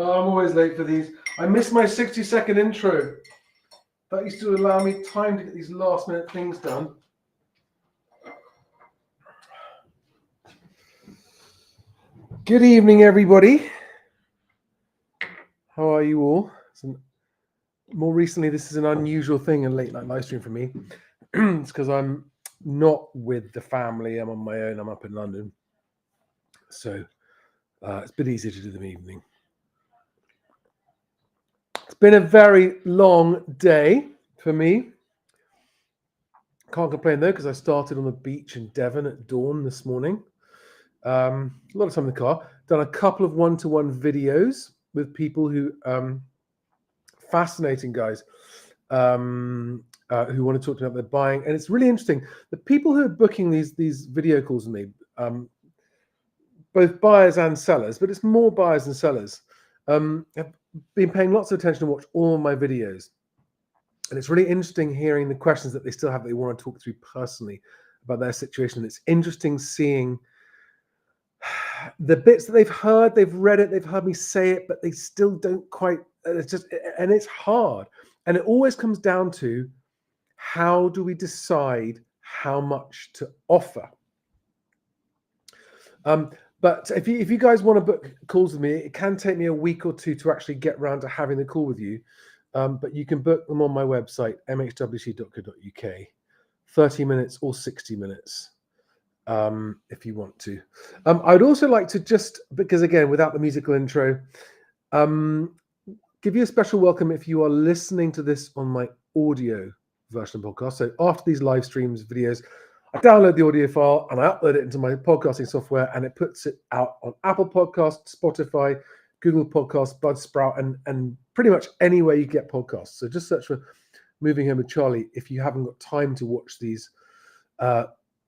Oh, I'm always late for these. I missed my 60-second intro. That used to allow me time to get these last-minute things done. Good evening, everybody. How are you all? More recently, this is an unusual thing in late night live stream for me. It's because I'm not with the family. I'm on my own. I'm up in London. So it's a bit easier to do them evening. It's been a very long day for me. Can't complain though, because I started on the beach in Devon at dawn this morning. A lot of time in the car. Done a couple of one-to-one videos with people who, fascinating guys, who want to talk about their buying. And it's really interesting. The people who are booking these video calls with me, both buyers and sellers, but it's more buyers than sellers, have been paying lots of attention to watch all of my videos. And it's really interesting hearing the questions that they still have that they want to talk through personally about their situation. It's interesting seeing the bits that they've heard, they've read it, they've heard me say it, but they still don't quite, and it's hard. And it always comes down to, how do we decide how much to offer? But if you guys want to book calls with me, it can take me a week or two to actually get around to having the call with you. But you can book them on my website, mhwc.co.uk, 30 minutes or 60 minutes, if you want to. I'd also like to just, because again, without the musical intro, give you a special welcome if you are listening to this on my audio version of the podcast. So after these live streams, videos, I download the audio file and I upload it into my podcasting software, and it puts it out on Apple Podcasts, Spotify, Google Podcasts, Buzzsprout, and pretty much anywhere you get podcasts. So just search for Moving Home with Charlie if you haven't got time to watch these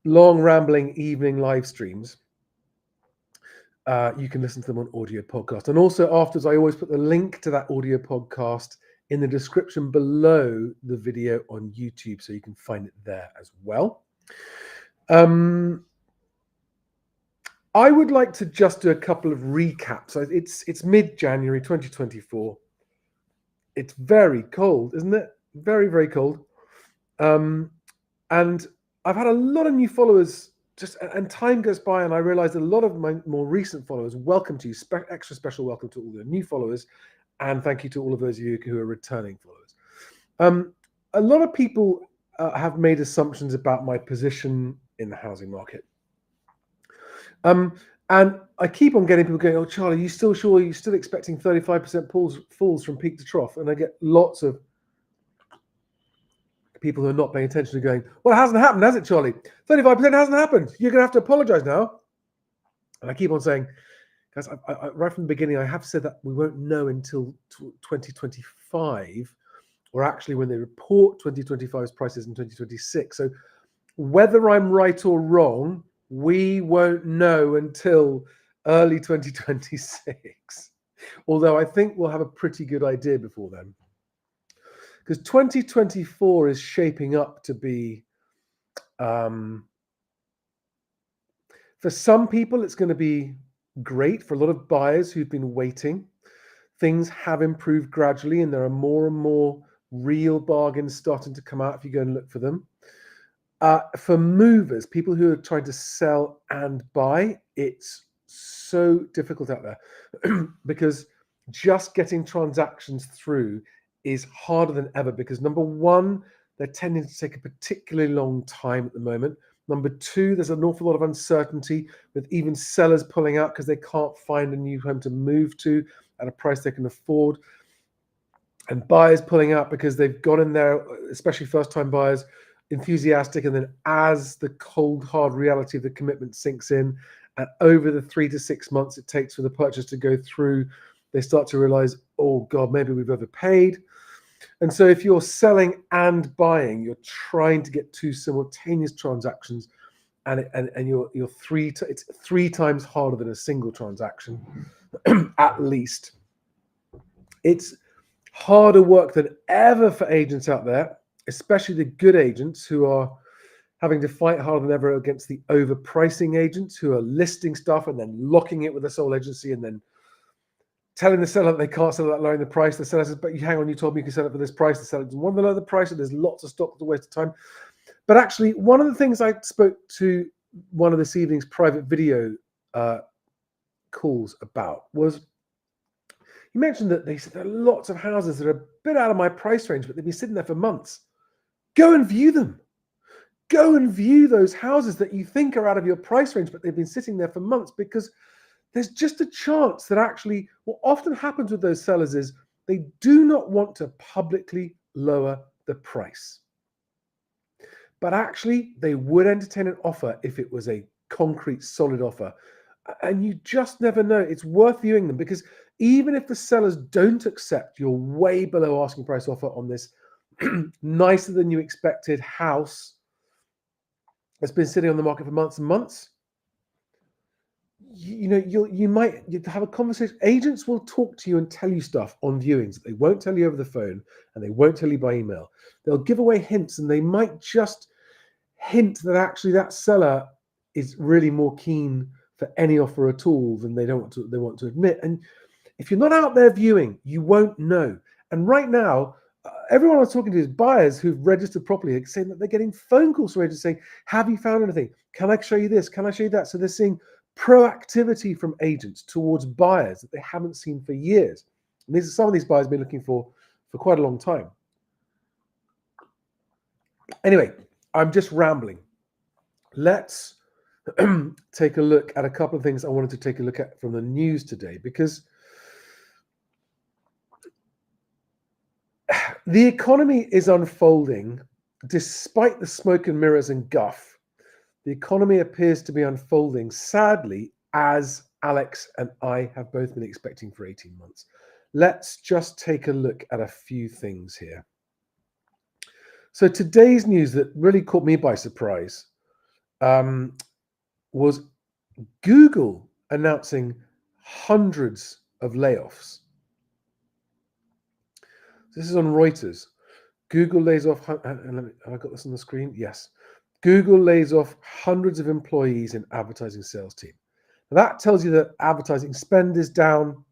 long, rambling evening live streams. You can listen to them on audio podcast. And also afterwards, I always put the link to that audio podcast in the description below the video on YouTube, so you can find it there as well. I would like to just do a couple of recaps. It's mid-January 2024. It's very cold, isn't it? Very, very cold. And I've had a lot of new followers, and time goes by, and I realized a lot of my more recent followers. Welcome to you, extra special welcome to all the new followers, and thank you to all of those of you who are returning followers. A lot of people have made assumptions about my position in the housing market. And I keep on getting people going, "Oh, Charlie, are you still sure? Are you still expecting 35% falls from peak to trough?" And I get lots of people who are not paying attention to going, "Well, it hasn't happened, has it, Charlie? 35% hasn't happened. You're going to have to apologize now." And I keep on saying, guys, I, right from the beginning, I have said that we won't know until 2025, or actually when they report 2025's prices in 2026. So whether I'm right or wrong, we won't know until early 2026. Although I think we'll have a pretty good idea before then. Because 2024 is shaping up to be, for some people, it's going to be great. For a lot of buyers who've been waiting, things have improved gradually, and there are more and more real bargains starting to come out if you go and look for them. For movers, people who are trying to sell and buy, it's so difficult out there because just getting transactions through is harder than ever, because number one, they're tending to take a particularly long time at the moment. Number two, there's an awful lot of uncertainty with even sellers pulling out because they can't find a new home to move to at a price they can afford. And buyers pulling out because they've gone in there, especially first-time buyers, enthusiastic, and then as the cold, hard reality of the commitment sinks in, and over the 3 to 6 months it takes for the purchase to go through, they start to realize, oh God, maybe we've overpaid. And so if you're selling and buying, you're trying to get two simultaneous transactions, and it's 3 times harder than a single transaction, at least. It's harder work than ever for agents out there, especially the good agents who are having to fight harder than ever against the overpricing agents who are listing stuff and then locking it with a sole agency and then telling the seller that they can't sell that, lowering the price. The seller says, but you hang on, you told me you can sell it for this price. The seller doesn't want to lower the price, and there's lots of stock to waste of time. But actually, one of the things I spoke to one of this evening's private video calls about was, you mentioned that they said there are lots of houses that are a bit out of my price range, but they've been sitting there for months. Go and view them. Go and view those houses that you think are out of your price range, but they've been sitting there for months, because there's just a chance that actually what often happens with those sellers is they do not want to publicly lower the price. But actually, they would entertain an offer if it was a concrete, solid offer. And you just never know. It's worth viewing them, because even if the sellers don't accept your way below asking price offer on this nicer than you expected house that's been sitting on the market for months and months, you might have a conversation. Agents will talk to you and tell you stuff on viewings that they won't tell you over the phone, and they won't tell you by email. They'll give away hints, and they might just hint that actually that seller is really more keen for any offer at all than they want to admit. And if you're not out there viewing, you won't know. And right now, everyone I was talking to is buyers who've registered properly, saying that they're getting phone calls from agents saying, have you found anything? Can I show you this? Can I show you that? So they're seeing proactivity from agents towards buyers that they haven't seen for years. And these are some of these buyers have been looking for quite a long time. Anyway, I'm just rambling. Let's take a look at a couple of things I wanted to take a look at from the news today, because the economy is unfolding despite the smoke and mirrors and guff. The economy appears to be unfolding, sadly, as Alex and I have both been expecting for 18 months. Let's just take a look at a few things here. So today's news that really caught me by surprise was Google announcing hundreds of layoffs. This is on Reuters. Google lays off, have I got this on the screen? Yes. Google lays off hundreds of employees in advertising sales team. Now that tells you that advertising spend is down,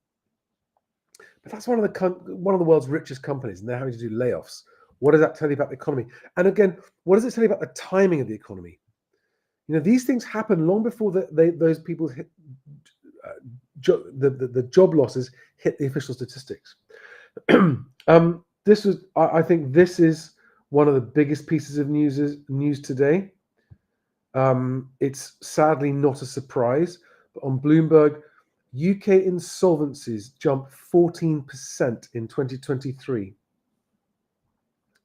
but that's one of the world's richest companies, and they're having to do layoffs. What does that tell you about the economy? And again, what does it tell you about the timing of the economy? These things happen long before those people hit the job losses hit the official statistics. I think this is one of the biggest pieces of news today. It's sadly not a surprise, but on Bloomberg, UK insolvencies jumped 14% in 2023.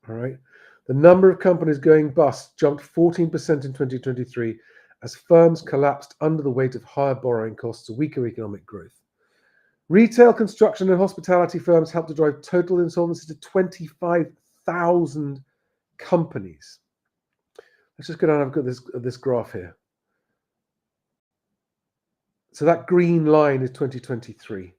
All right. The number of companies going bust jumped 14% in 2023 as firms collapsed under the weight of higher borrowing costs and weaker economic growth. Retail, construction, and hospitality firms helped to drive total insolvency to 25,000 companies. Let's just go down and have got this graph here. So that green line is 2023.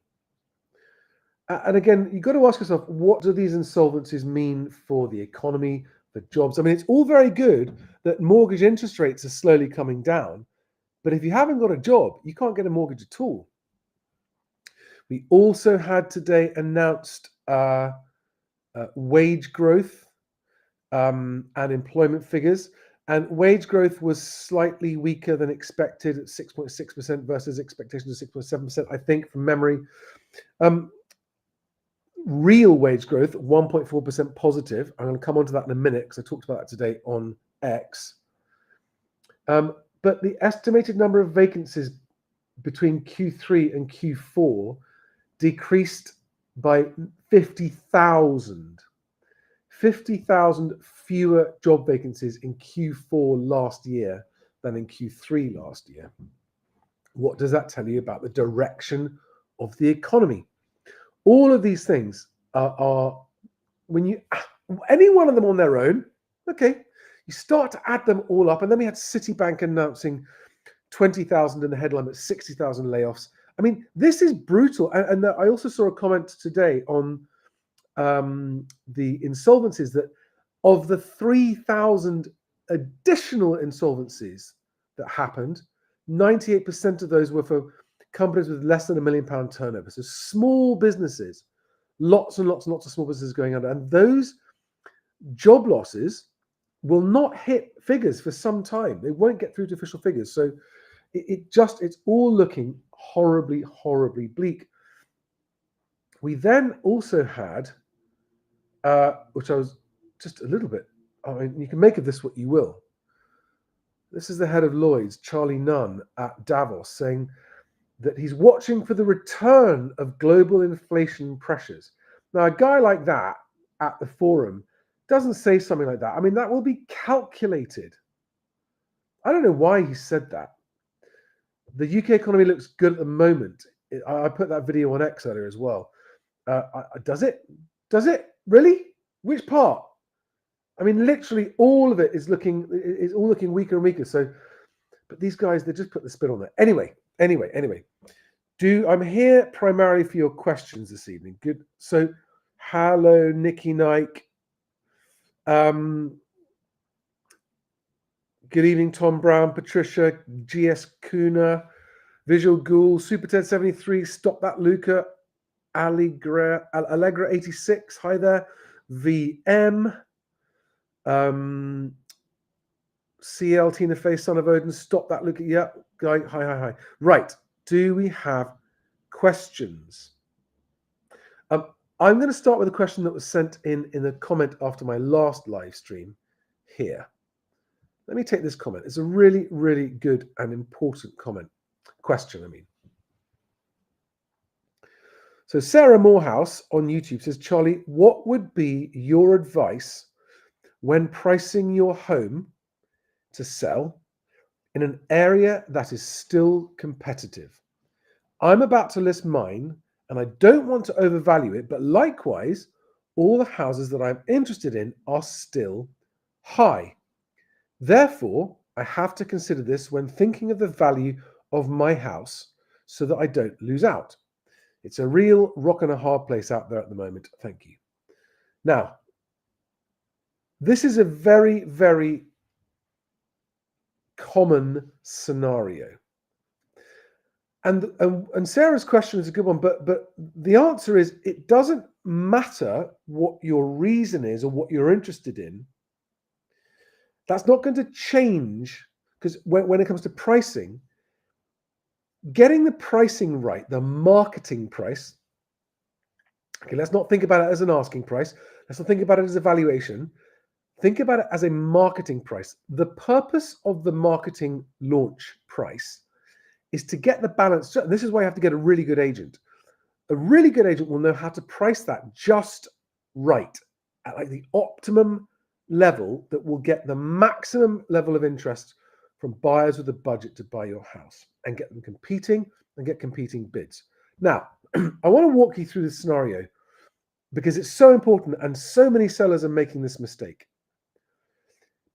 And again, you've got to ask yourself, what do these insolvencies mean for the economy, for jobs? I mean, it's all very good that mortgage interest rates are slowly coming down, but if you haven't got a job, you can't get a mortgage at all. We also had today announced wage growth and employment figures. And wage growth was slightly weaker than expected at 6.6% versus expectations of 6.7%, I think, from memory. Real wage growth, 1.4% positive. I'm going to come on to that in a minute because I talked about that today on X. But the estimated number of vacancies between Q3 and Q4 decreased by 50,000. 50,000 fewer job vacancies in Q4 last year than in Q3 last year. What does that tell you about the direction of the economy? All of these things are when you, any one of them on their own, okay, you start to add them all up. And then we had Citibank announcing 20,000 in the headline, but 60,000 layoffs. I mean, this is brutal. And I also saw a comment today on the insolvencies that of the 3,000 additional insolvencies that happened, 98% of those were for companies with less than £1 million turnover. So small businesses, lots and lots and lots of small businesses going under. And those job losses will not hit figures for some time. They won't get through to official figures. So it's all looking horribly, horribly bleak. We then also had, which I was just a little bit, I mean, you can make of this what you will. This is the head of Lloyd's, Charlie Nunn, at Davos, saying that he's watching for the return of global inflation pressures. Now, a guy like that at the forum doesn't say something like that. I mean, that will be calculated. I don't know why he said that. The UK economy looks good at the moment. I put that video on X earlier as well. Does it? Does it? Really? Which part? I mean, literally all of it is all looking weaker and weaker. So, but these guys, they just put the spin on it. Anyway. I'm here primarily for your questions this evening. Good. So, hello, Nikki Nike. Good evening, Tom Brown, Patricia, GS Kuna, Visual Ghoul, Super Ted 73, Stop That Luca, Allegra 86, hi there, VM, CL Tina Face, Son of Odin, Stop That Luca, yeah, guy, hi. Right, do we have questions? I'm going to start with a question that was sent in a comment after my last live stream here. Let me take this comment. It's a really, really good and important question, I mean. So Sarah Morehouse on YouTube says, Charlie, what would be your advice when pricing your home to sell in an area that is still competitive? I'm about to list mine and I don't want to overvalue it, but likewise, all the houses that I'm interested in are still high. Therefore, I have to consider this when thinking of the value of my house so that I don't lose out. It's a real rock and a hard place out there at the moment. Thank you. Now, this is a very, very common scenario. And Sarah's question is a good one, but the answer is it doesn't matter what your reason is or what you're interested in. That's not going to change, because when it comes to pricing, getting the pricing right, the marketing price, okay, let's not think about it as an asking price. Let's not think about it as a valuation. Think about it as a marketing price. The purpose of the marketing launch price is to get the balance. This is why you have to get a really good agent. A really good agent will know how to price that just right, at like the optimum level that will get the maximum level of interest from buyers with a budget to buy your house and get them competing and get competing bids. Now, I want to walk you through this scenario because it's so important and so many sellers are making this mistake.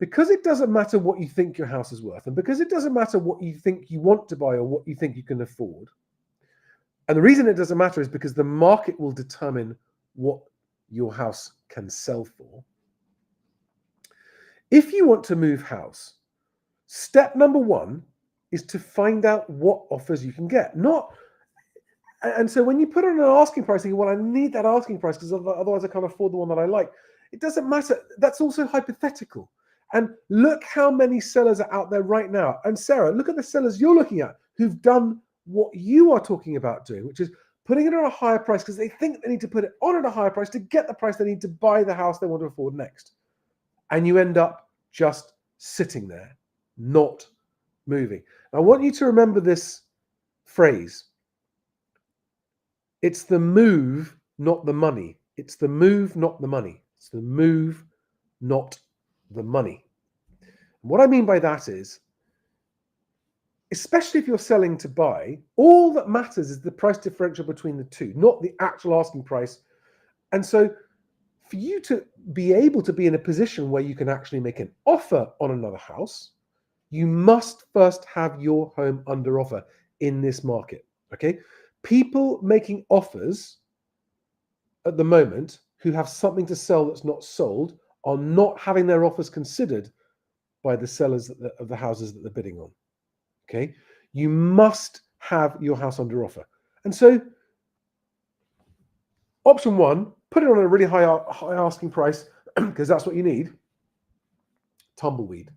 Because it doesn't matter what you think your house is worth, and because it doesn't matter what you think you want to buy or what you think you can afford, and the reason it doesn't matter is because the market will determine what your house can sell for. If you want to move house, step number one is to find out what offers you can get. And so when you put on an asking price, you think, well, I need that asking price because otherwise I can't afford the one that I like. It doesn't matter. That's also hypothetical. And look how many sellers are out there right now. And Sarah, look at the sellers you're looking at who've done what you are talking about doing, which is putting it on a higher price because they think they need to put it on at a higher price to get the price they need to buy the house they want to afford next. And you end up just sitting there, not moving. I want you to remember this phrase. It's the move, not the money. It's the move, not the money. It's the move, not the money. What I mean by that is, especially if you're selling to buy, all that matters is the price differential between the two, not the actual asking price. And so for you to be able to be in a position where you can actually make an offer on another house, you must first have your home under offer in this market, okay? People making offers at the moment who have something to sell that's not sold are not having their offers considered by the sellers of the houses that they're bidding on, okay? You must have your house under offer. And so option one, put it on a really high asking price because that's what you need. Tumbleweed.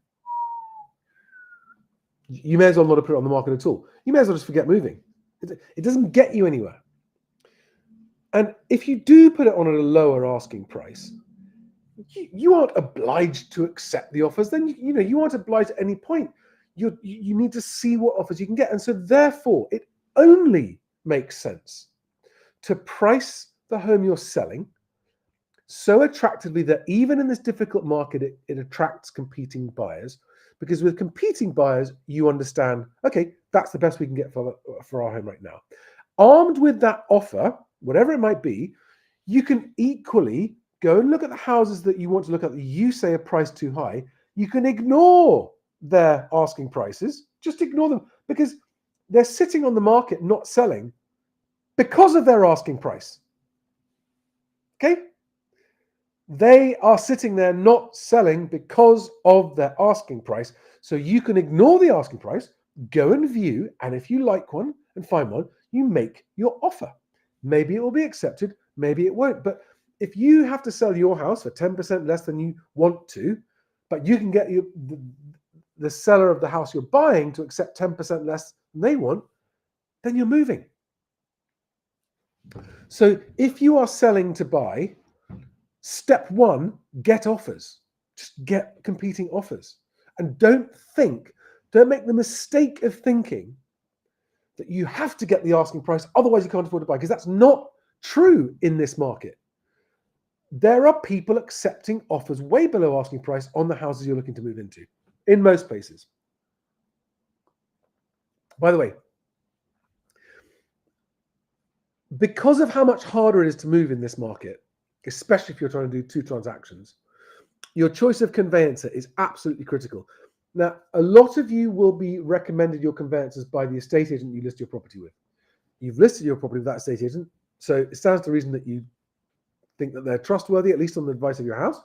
You may as well not have put it on the market at all. You may as well just forget moving. It doesn't get you anywhere. And if you do put it on at a lower asking price, you aren't obliged to accept the offers. Then you aren't obliged at any point. You need to see what offers you can get. And so therefore, it only makes sense to price the home you're selling so attractively that even in this difficult market, it attracts competing buyers. Because with competing buyers, you understand, okay, that's the best we can get for our home right now. Armed with that offer, whatever it might be, you can equally go and look at the houses that you want to look at that you say are priced too high. You can ignore their asking prices, just ignore them, because they're sitting on the market not selling because of their asking price. Okay? They are sitting there not selling because of their asking price. So you can ignore the asking price, go and view, and if you like one and find one, you make your offer. Maybe it will be accepted, maybe it won't. But if you have to sell your house for 10% less than you want to, but you can get the seller of the house you're buying to accept 10% less than they want, then you're moving. So if you are selling to buy, step one, get offers. Just get competing offers. And don't make the mistake of thinking that you have to get the asking price, otherwise you can't afford to buy, because that's not true in this market. There are people accepting offers way below asking price on the houses you're looking to move into, in most places. By the way, because of how much harder it is to move in this market, especially if you're trying to do 2 transactions, your choice of conveyancer is absolutely critical. Now, a lot of you will be recommended your conveyancers by the estate agent you list your property with. You've listed your property with that estate agent, so it stands to reason that you think that they're trustworthy, at least on the advice of your house.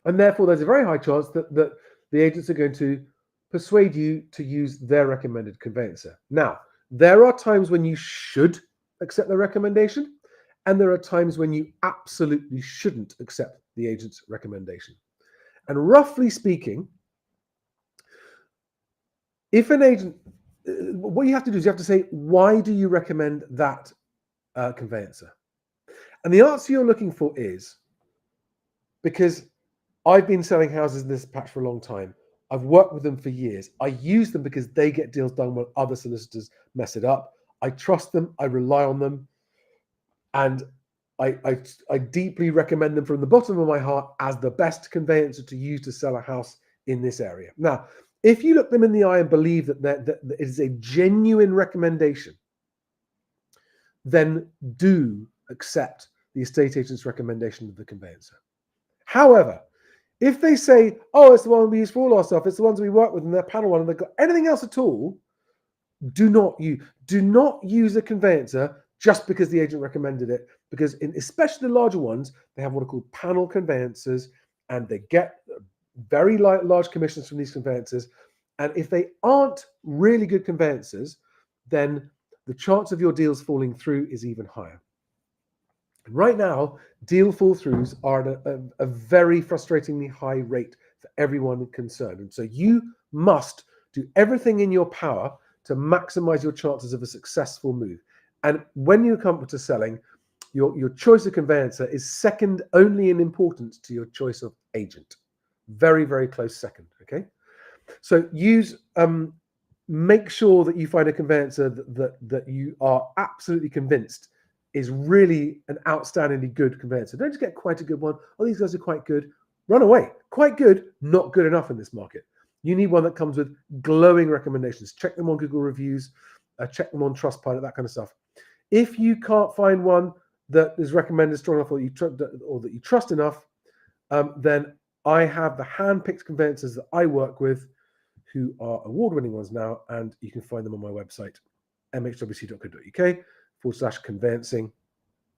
And therefore, there's a very high chance that the agents are going to persuade you to use their recommended conveyancer. Now, there are times when you should accept their recommendation, and there are times when you absolutely shouldn't accept the agent's recommendation. And roughly speaking, if an agent, what you have to do is you have to say, why do you recommend that conveyancer? And the answer you're looking for is, because I've been selling houses in this patch for a long time. I've worked with them for years. I use them because they get deals done when other solicitors mess it up. I trust them. I rely on them. And I deeply recommend them from the bottom of my heart as the best conveyancer to use to sell a house in this area. Now, if you look them in the eye and believe that it is a genuine recommendation, then do accept the estate agent's recommendation of the conveyancer. However, if they say, oh, it's the one we use for all our stuff, it's the ones we work with and they're panel one and they've got anything else at all, do not use a conveyancer just because the agent recommended it, because especially the larger ones, they have what are called panel conveyancers and they get very large commissions from these conveyancers. And if they aren't really good conveyancers, then the chance of your deals falling through is even higher. Right now, deal fall-throughs are at a very frustratingly high rate for everyone concerned. And so you must do everything in your power to maximize your chances of a successful move. And when you come to selling, your choice of conveyancer is second only in importance to your choice of agent. Very, very close second, okay? So make sure that you find a conveyancer that you are absolutely convinced is really an outstandingly good conveyancer. Don't just get quite a good one. Oh, these guys are quite good. Run away. Quite good, not good enough in this market. You need one that comes with glowing recommendations. Check them on Google reviews, check them on Trustpilot, that kind of stuff. If you can't find one that is recommended strong enough or that you trust enough, then I have the hand-picked conveyancers that I work with who are award-winning ones now, and you can find them on my website, mhwc.co.uk/conveyancing.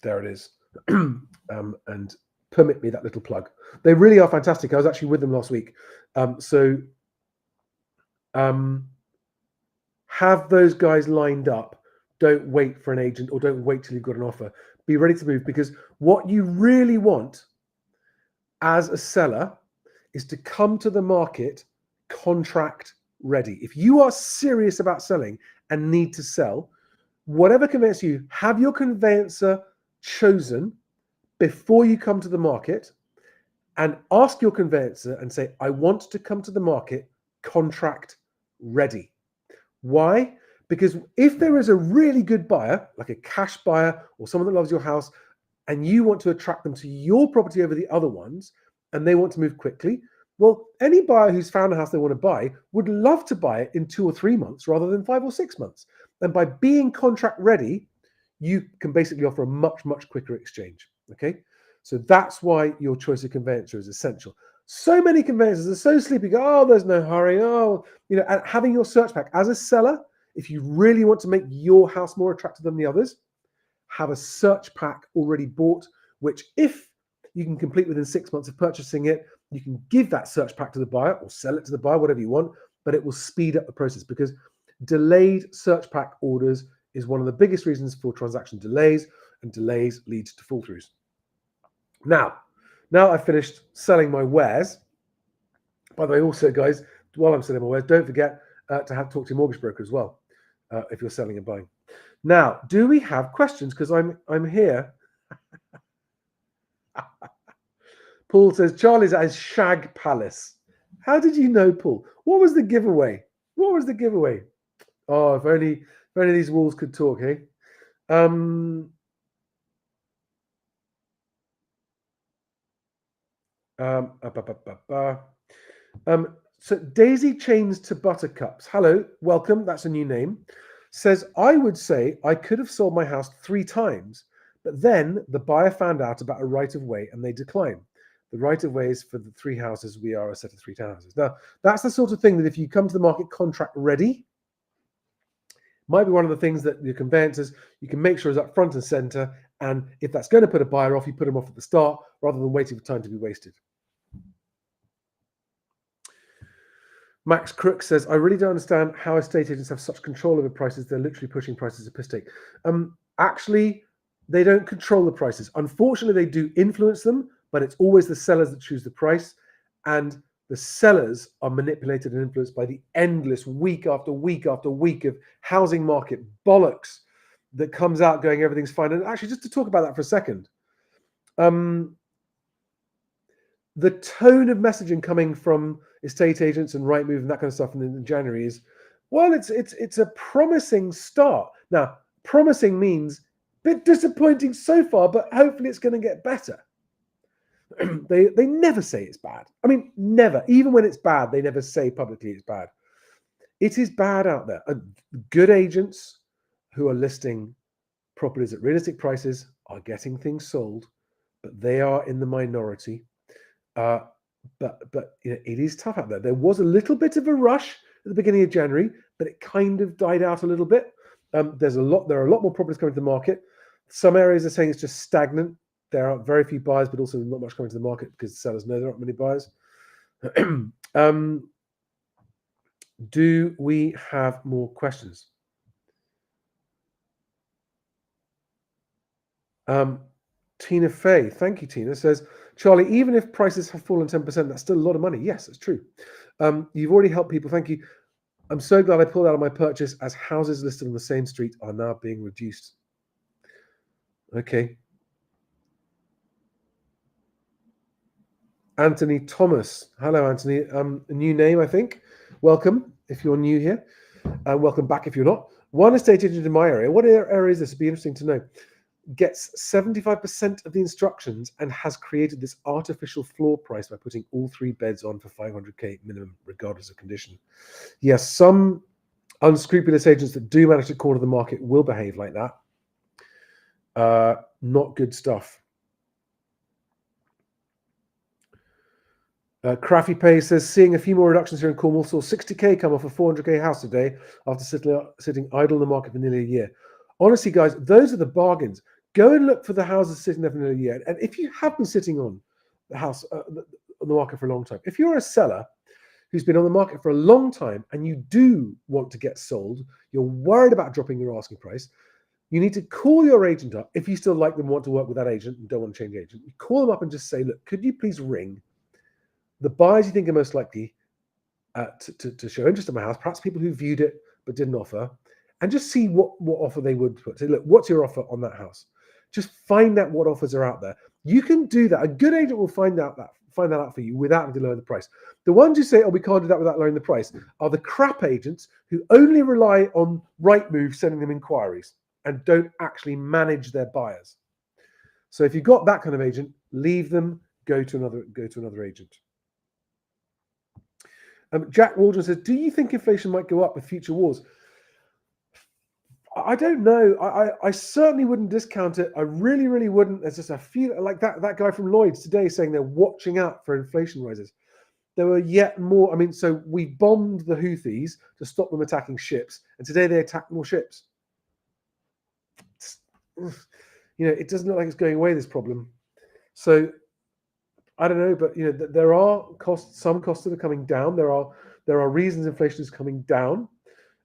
There it is. And permit me that little plug. They really are fantastic. I was actually with them last week. Have those guys lined up. Don't wait for an agent or don't wait till you've got an offer. Be ready to move, because what you really want as a seller is to come to the market contract ready. If you are serious about selling and need to sell, whatever conveyancer you have, your conveyancer chosen before you come to the market, and ask your conveyancer and say, I want to come to the market contract ready. Why? Because if there is a really good buyer, like a cash buyer or someone that loves your house, and you want to attract them to your property over the other ones, and they want to move quickly, well, any buyer who's found a house they want to buy would love to buy it in 2 or 3 months rather than 5 or 6 months. And by being contract ready, you can basically offer a much, much quicker exchange. Okay, so that's why your choice of conveyancer is essential. So many conveyancers are so sleepy, go, oh, there's no hurry. Oh, and having your search pack as a seller, if you really want to make your house more attractive than the others, have a search pack already bought, which if you can complete within 6 months of purchasing it, you can give that search pack to the buyer or sell it to the buyer, whatever you want, but it will speed up the process, because delayed search pack orders is one of the biggest reasons for transaction delays, and delays lead to fall throughs. Now I've finished selling my wares. By the way, also, guys, while I'm selling my wares, don't forget to talk to your mortgage broker as well if you're selling and buying. Now, do we have questions? Because I'm here. Paul says Charlie's at his shag palace. How did you know, Paul? What was the giveaway? What was the giveaway? Oh, if only these walls could talk, hey? So Daisy Chains to Buttercups. Hello, welcome. That's a new name. Says, I would say I could have sold my house 3 times, but then the buyer found out about a right of way and they declined. The right of way is for the 3 houses. We are a set of 3 townhouses. Now, that's the sort of thing that if you come to the market contract ready, might be one of the things that your conveyancers, you can make sure is up front and center. And if that's going to put a buyer off, you put them off at the start rather than waiting for time to be wasted. Max Crook says, I really don't understand how estate agents have such control over prices. They're literally pushing prices a piss take. Actually, they don't control the prices. Unfortunately, they do influence them, but it's always the sellers that choose the price. And the sellers are manipulated and influenced by the endless week after week after week of housing market bollocks that comes out going, everything's fine. And actually, just to talk about that for a second, the tone of messaging coming from estate agents and Rightmove and that kind of stuff in January is, well, it's a promising start. Now, promising means a bit disappointing so far, but hopefully it's going to get better. They never say it's bad. I mean, never. Even when it's bad, they never say publicly it's bad. It is bad out there. Good agents who are listing properties at realistic prices are getting things sold, but they are in the minority. But it is tough out there. There was a little bit of a rush at the beginning of January, but it kind of died out a little bit. There are a lot more properties coming to the market. Some areas are saying it's just stagnant. There are very few buyers, but also not much coming to the market because sellers know there aren't many buyers. Do we have more questions? Tina Fay, thank you, Tina, says, Charlie, even if prices have fallen 10%, that's still a lot of money. Yes, that's true. You've already helped people. Thank you. I'm so glad I pulled out of my purchase as houses listed on the same street are now being reduced. Okay. Anthony Thomas. Hello, Anthony. A new name, I think. Welcome if you're new here. And welcome back if you're not. One estate agent in my area. What area is this? It'd be interesting to know. Gets 75% of the instructions and has created this artificial floor price by putting all 3 beds on for 500k minimum, regardless of condition. Yes, some unscrupulous agents that do manage to corner the market will behave like that. Not good stuff. Craffy Pay says, seeing a few more reductions here in Cornwall, saw 60k come off a 400k house today after sitting idle in the market for nearly a year. Honestly, guys, those are the bargains. Go and look for the houses sitting there for nearly a year. And if you have been sitting on the house on the market for a long time, if you're a seller who's been on the market for a long time and you do want to get sold, you're worried about dropping your asking price, you need to call your agent up. If you still like them, want to work with that agent and don't want to change agent, you call them up and just say, look, could you please ring the buyers you think are most likely to show interest in my house, perhaps people who viewed it but didn't offer, and just see what offer they would put. Say, look, what's your offer on that house? Just find out what offers are out there. You can do that. A good agent will find that out for you without having to lower the price. The ones who say, oh, we can't do that without lowering the price, are the crap agents who only rely on Rightmove sending them inquiries and don't actually manage their buyers. So if you've got that kind of agent, leave them, go to another agent. Jack Waldron says, do you think inflation might go up with future wars? I don't know. I certainly wouldn't discount it. I really, really wouldn't. There's just a feel like that guy from Lloyd's today saying they're watching out for inflation rises. There were yet more. I mean, so we bombed the Houthis to stop them attacking ships, and today they attack more ships. It doesn't look like it's going away, this problem. So I don't know, but there are some costs that are coming down. There are reasons inflation is coming down.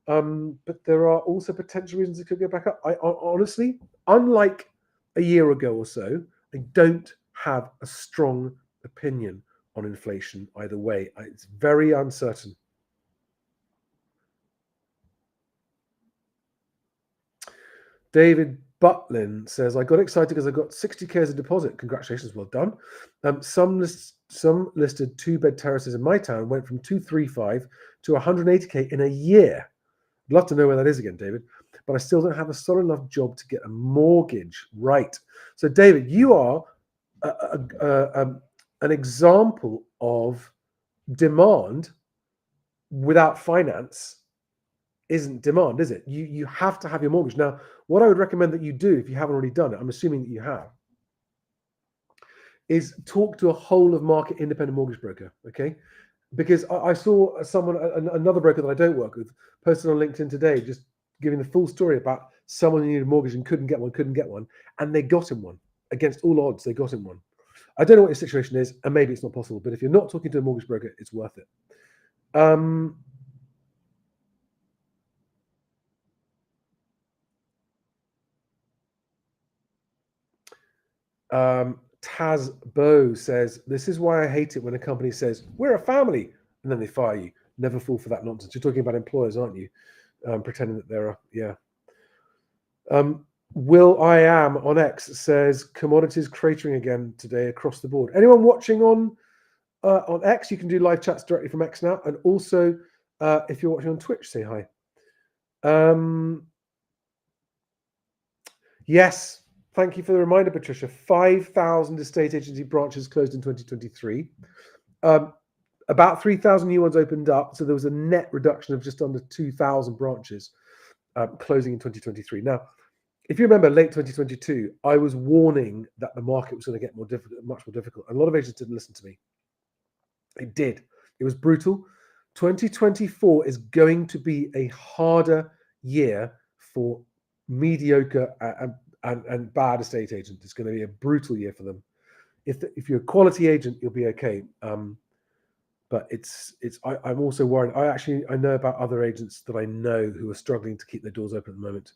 But there are also potential reasons it could go back up. I honestly, unlike a year ago or so, I don't have a strong opinion on inflation either way. It's very uncertain. David Butlin says, I got excited because I got 60k as a deposit. Congratulations, well done. Some listed 2-bed terraces in my town went from 235 to 180k in a year. I'd love to know where that is again, David, but I still don't have a solid enough job to get a mortgage. Right. So, David, you are an example of demand without finance isn't demand, is it? You have to have your mortgage. Now, what I would recommend that you do, if you haven't already done it, I'm assuming that you have, is talk to a whole of market independent mortgage broker, okay? Because I saw another broker that I don't work with, posted on LinkedIn today, just giving the full story about someone who needed a mortgage and couldn't get one, and they got him one. Against all odds, they got him one. I don't know what your situation is, and maybe it's not possible, but if you're not talking to a mortgage broker, it's worth it. Taz Bow says, this is why I hate it when a company says, we're a family, and then they fire you. Never fall for that nonsense. You're talking about employers, aren't you? Pretending that they're, yeah. Will I Am on X says, commodities cratering again today across the board. Anyone watching on X, you can do live chats directly from X now. And also, if you're watching on Twitch, say hi. Yes. Thank you for the reminder, Patricia. 5,000 estate agency branches closed in 2023. About 3,000 new ones opened up. So there was a net reduction of just under 2,000 branches closing in 2023. Now, if you remember late 2022, I was warning that the market was going to get much more difficult. And a lot of agents didn't listen to me. It did. It was brutal. 2024 is going to be a harder year for mediocre and bad estate agents. It's going to be a brutal year for them. If you're a quality agent, you'll be okay. But I'm also worried. I know about other agents that I know who are struggling to keep their doors open at the moment.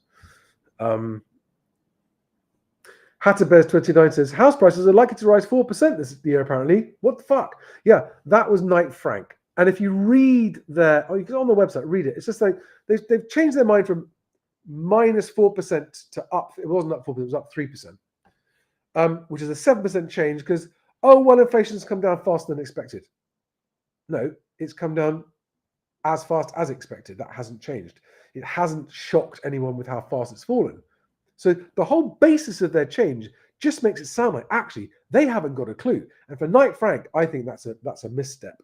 Hatterbears 29 says house prices are likely to rise 4% this year. Apparently, what the fuck? Yeah, that was Knight Frank. And if you read you can on the website read it. It's just like they've changed their mind from minus 4% to up. It wasn't up 4%, it was up 3%, which is a 7% change because, inflation's come down faster than expected. No, it's come down as fast as expected. That hasn't changed. It hasn't shocked anyone with how fast it's fallen. So the whole basis of their change just makes it sound like actually they haven't got a clue. And for Knight Frank, I think that's a misstep.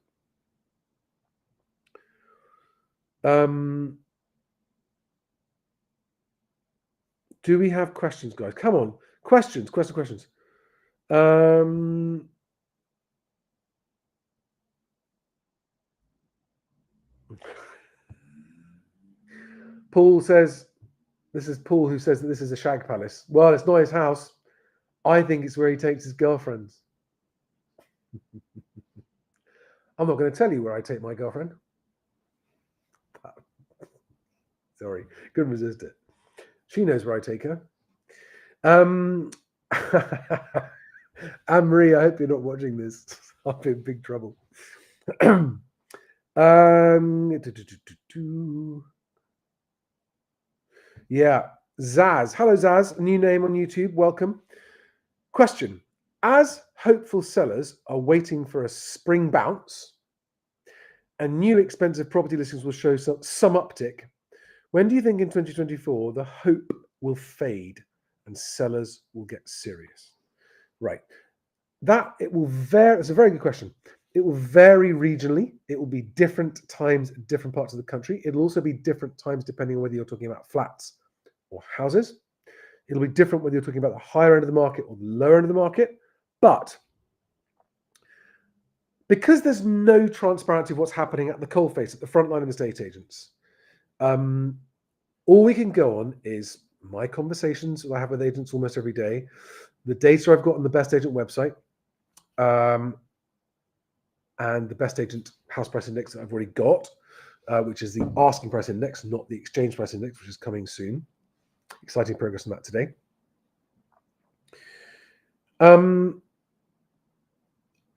Do we have questions, guys? Come on. Questions. Paul says, this is Paul who says that this is a shag palace. Well, it's not his house. I think it's where he takes his girlfriends. I'm not going to tell you where I take my girlfriend. Sorry, couldn't resist it. She knows where I take her. Anne-Marie, I hope you're not watching this. I'll be in big trouble. Yeah, Zaz. Hello, Zaz. New name on YouTube. Welcome. Question. As hopeful sellers are waiting for a spring bounce and new expensive property listings will show some uptick, when do you think in 2024 the hope will fade and sellers will get serious? Right. That it will vary. It's a very good question. It will vary regionally. It will be different times in different parts of the country. It'll also be different times depending on whether you're talking about flats or houses. It'll be different whether you're talking about the higher end of the market or the lower end of the market. But because there's no transparency of what's happening at the coalface, at the front line of estate agents, all we can go on is my conversations that I have with agents almost every day, the data I've got on the Best Agent website, and the Best Agent House Price Index that I've already got, which is the asking price index, not the exchange price index, which is coming soon. Exciting progress on that today.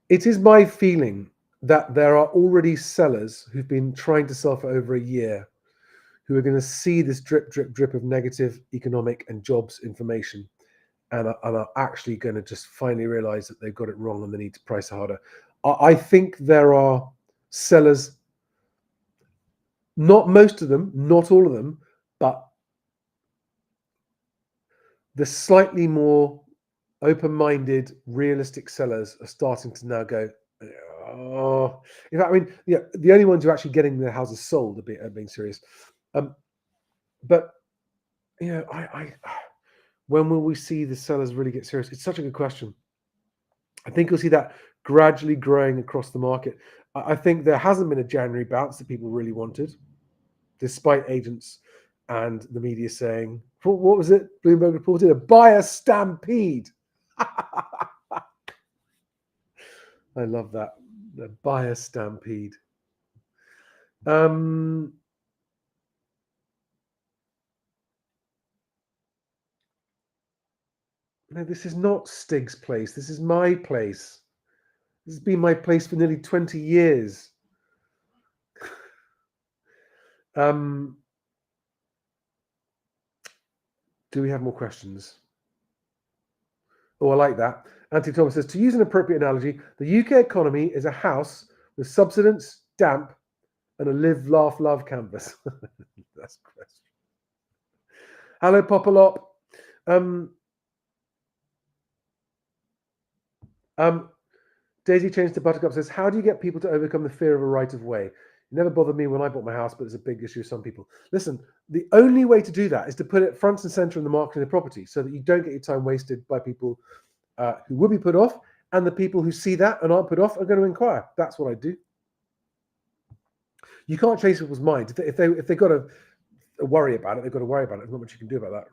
It is my feeling that there are already sellers who've been trying to sell for over a year who are going to see this drip, drip, drip of negative economic and jobs information and are actually going to just finally realize that they've got it wrong and they need to price harder. I think there are sellers, not most of them, not all of them, but the slightly more open-minded, realistic sellers are starting to now go, oh, in fact, I mean, yeah, the only ones who are actually getting their houses sold are being serious. But you know, when will we see the sellers really get serious? It's such a good question. I think you'll see that gradually growing across the market. I think there hasn't been a January bounce that people really wanted, despite agents and the media saying, what was it? Bloomberg reported a buyer stampede. I love that. The buyer stampede. No, this is not Stig's place. This is my place. This has been my place for nearly 20 years. Do we have more questions? Oh, I like that. Anthony Thomas says, to use an appropriate analogy, the UK economy is a house with subsidence, damp, and a live, laugh, love canvas. That's great. Hello, Popalop. Daisy changed to Buttercup says, how do you get people to overcome the fear of a right of way? It never bothered me when I bought my house, but it's a big issue with some people. Listen, the only way to do that is to put it front and center in the marketing of the property so that you don't get your time wasted by people who will be put off, and the people who see that and aren't put off are going to inquire. That's what I do. You can't change people's minds. If they've got to worry about it, they've got to worry about it. There's not much you can do about that.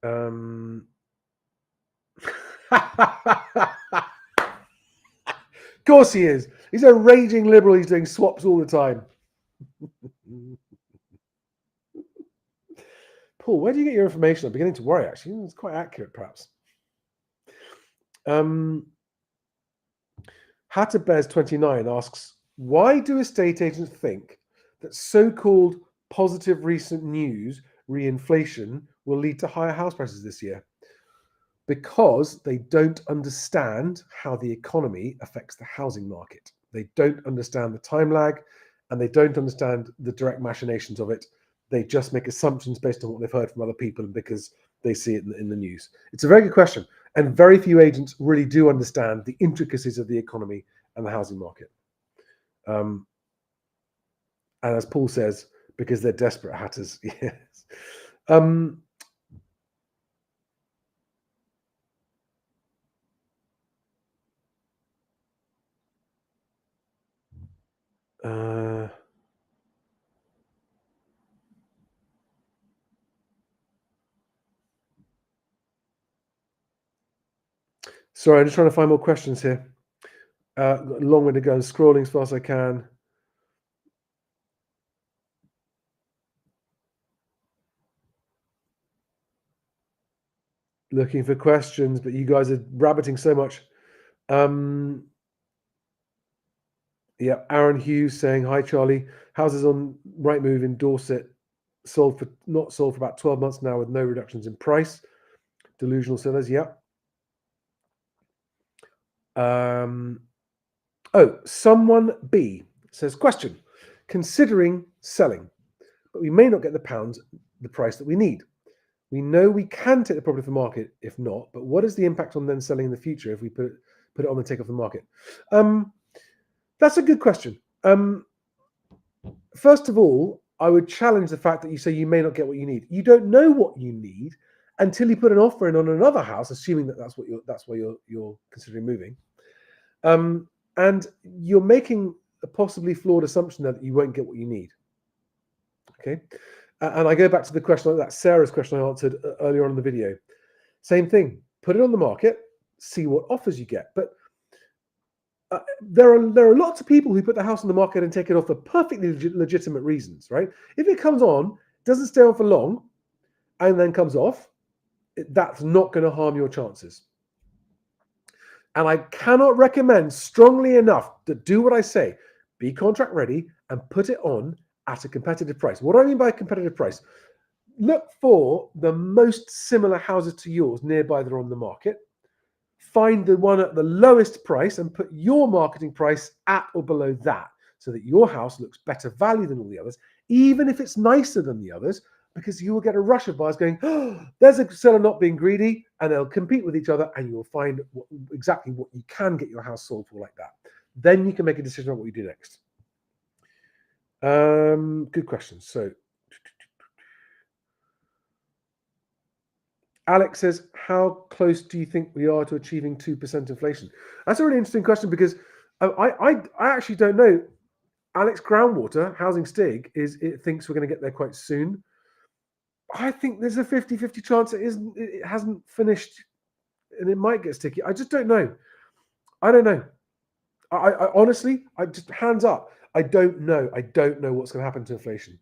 Of course he is. He's a raging liberal. He's doing swaps all the time. Paul, where do you get your information? I'm beginning to worry, actually. It's quite accurate, perhaps. Hatterbez29 asks, why do estate agents think that so-called positive recent news, re-inflation, will lead to higher house prices this year? Because they don't understand how the economy affects the housing market. They don't understand the time lag, and they don't understand the direct machinations of it. They just make assumptions based on what they've heard from other people and because they see it in the news. It's a very good question, and very few agents really do understand the intricacies of the economy and the housing market. And as Paul says, because they're desperate hatters. Yes. Sorry, I'm just trying to find more questions here. Got a long way to go. I'm scrolling as fast as I can. Looking for questions, but you guys are rabbiting so much. Yeah, Aaron Hughes saying, hi, Charlie. Houses on Rightmove in Dorset not sold for about 12 months now with no reductions in price. Delusional sellers, yeah. Someone B says, question, considering selling, but we may not get the price that we need. We know we can take the property off the market if not, but what is the impact on then selling in the future if we put it on and take off the market? That's a good question. First of all, I would challenge the fact that you say you may not get what you need. You don't know what you need until you put an offer in on another house, assuming that that's where you're considering moving. And you're making a possibly flawed assumption that you won't get what you need. Okay. And I go back to the question, that Sarah's question I answered earlier on in the video. Same thing. Put it on the market, see what offers you get. But there are lots of people who put the house on the market and take it off for perfectly legitimate reasons, right? If it comes on, doesn't stay on for long, and then comes off, that's not going to harm your chances. And I cannot recommend strongly enough to do what I say. Be contract ready and put it on at a competitive price. What do I mean by competitive price? Look for the most similar houses to yours nearby that are on the market. Find the one at the lowest price and put your marketing price at or below that so that your house looks better value than all the others, even if it's nicer than the others, because you will get a rush of buyers going, oh, there's a seller not being greedy, and they'll compete with each other, and you will find exactly what you can get your house sold for like that. Then you can make a decision on what you do next. Good question. So Alex says, how close do you think we are to achieving 2% inflation? That's a really interesting question because I actually don't know. Alex Groundwater, Housing Stig, thinks we're going to get there quite soon. I think there's a 50-50 chance it hasn't finished and it might get sticky. I just don't know. I don't know. I honestly, I just hands up. I don't know. I don't know what's going to happen to inflation.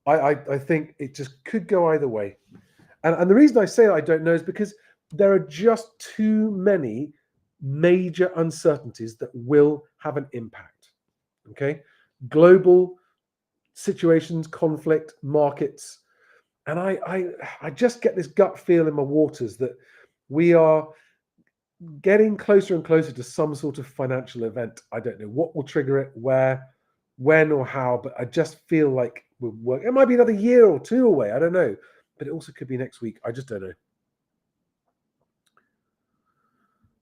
I think it just could go either way. And the reason I say I don't know is because there are just too many major uncertainties that will have an impact. Okay? Global situations, conflict, markets. And I just get this gut feel in my waters that we are getting closer and closer to some sort of financial event. I don't know what will trigger it, where, when, or how, but I just feel like we're working. It might be another year or two away. I don't know. But it also could be next week. I just don't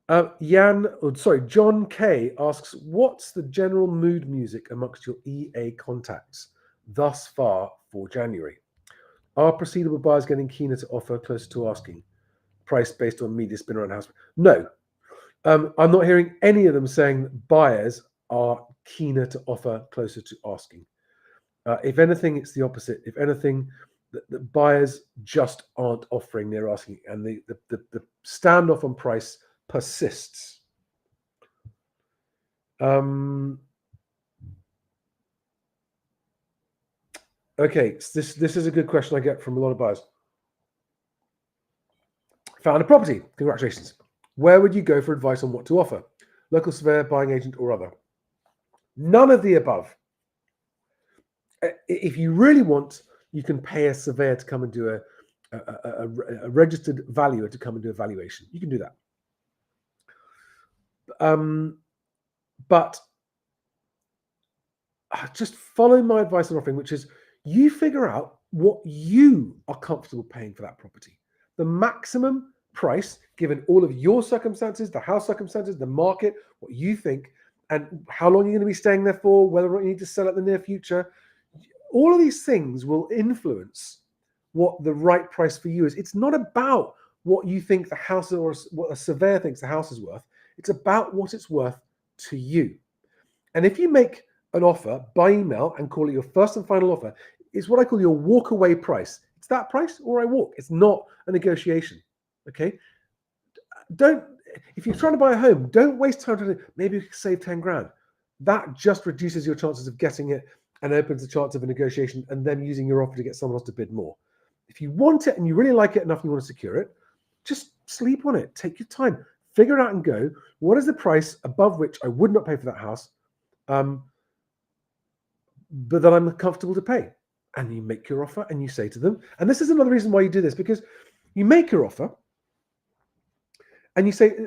know. John K asks, what's the general mood music amongst your EA contacts thus far for January? Are proceedable buyers getting keener to offer closer to asking? Price based on media spin around house? No. I'm not hearing any of them saying that buyers are keener to offer closer to asking. If anything, it's the opposite. If anything, the buyers just aren't offering near asking, and the standoff on price persists. Okay, this is a good question I get from a lot of buyers. Found a property. Congratulations. Where would you go for advice on what to offer? Local surveyor, buying agent, or other? None of the above. If you really want, you can pay a surveyor to come and do a registered valuer to come and do a valuation. You can do that. But just follow my advice on offering, which is you figure out what you are comfortable paying for that property. The maximum price, given all of your circumstances, the house circumstances, the market, what you think, and how long you're going to be staying there for, whether or not you need to sell it in the near future. All of these things will influence what the right price for you is. It's not about what you think the house or what a surveyor thinks the house is worth. It's about what it's worth to you. And if you make an offer by email and call it your first and final offer, it's what I call your walk away price. It's that price or I walk. It's not a negotiation. Okay. if you're trying to buy a home, don't waste time trying to, maybe you can save 10 grand. That just reduces your chances of getting it and opens the chance of a negotiation and then using your offer to get someone else to bid more. If you want it and you really like it enough and you want to secure it, just sleep on it. Take your time. Figure it out and go, what is the price above which I would not pay for that house, but that I'm comfortable to pay? And you make your offer and you say to them, and this is another reason why you do this, because you make your offer and you say,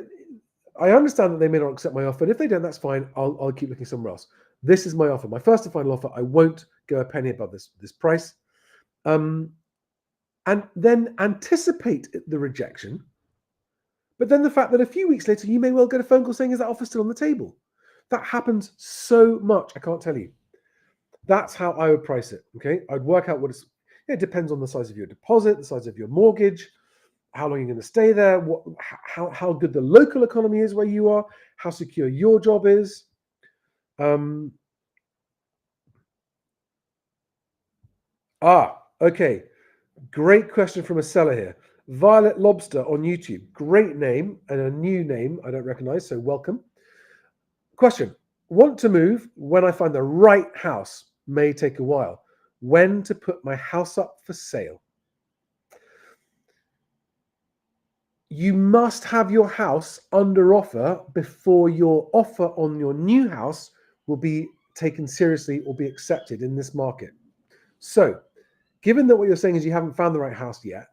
I understand that they may not accept my offer, and if they don't, that's fine. I'll keep looking somewhere else. This is my offer, my first and final offer. I won't go a penny above this price. And then anticipate the rejection. But then the fact that a few weeks later, you may well get a phone call saying, is that offer still on the table? That happens so much, I can't tell you. That's how I would price it, okay? I'd work out it depends on the size of your deposit, the size of your mortgage, how long you're going to stay there, how good the local economy is where you are, how secure your job is. Okay. Great question from a seller here. Violet Lobster on YouTube. Great name and a new name I don't recognize, so welcome. Question. Want to move when I find the right house. May take a while. When to put my house up for sale? You must have your house under offer before your offer on your new house will be taken seriously or be accepted in this market. So, given that what you're saying is you haven't found the right house yet,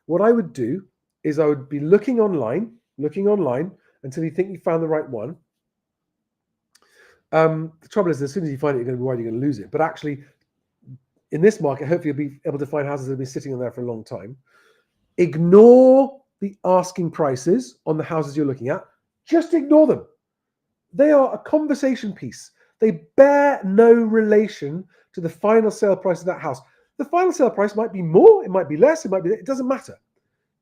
what I would do is I would be looking online until you think you found the right one. The trouble is, as soon as you find it, you're going to be worried you're going to lose it. But actually, in this market, hopefully you'll be able to find houses that have been sitting on there for a long time. Ignore the asking prices on the houses you're looking at. Just ignore them. They are a conversation piece. They bear no relation to the final sale price of that house. The final sale price might be more, it might be less, it doesn't matter.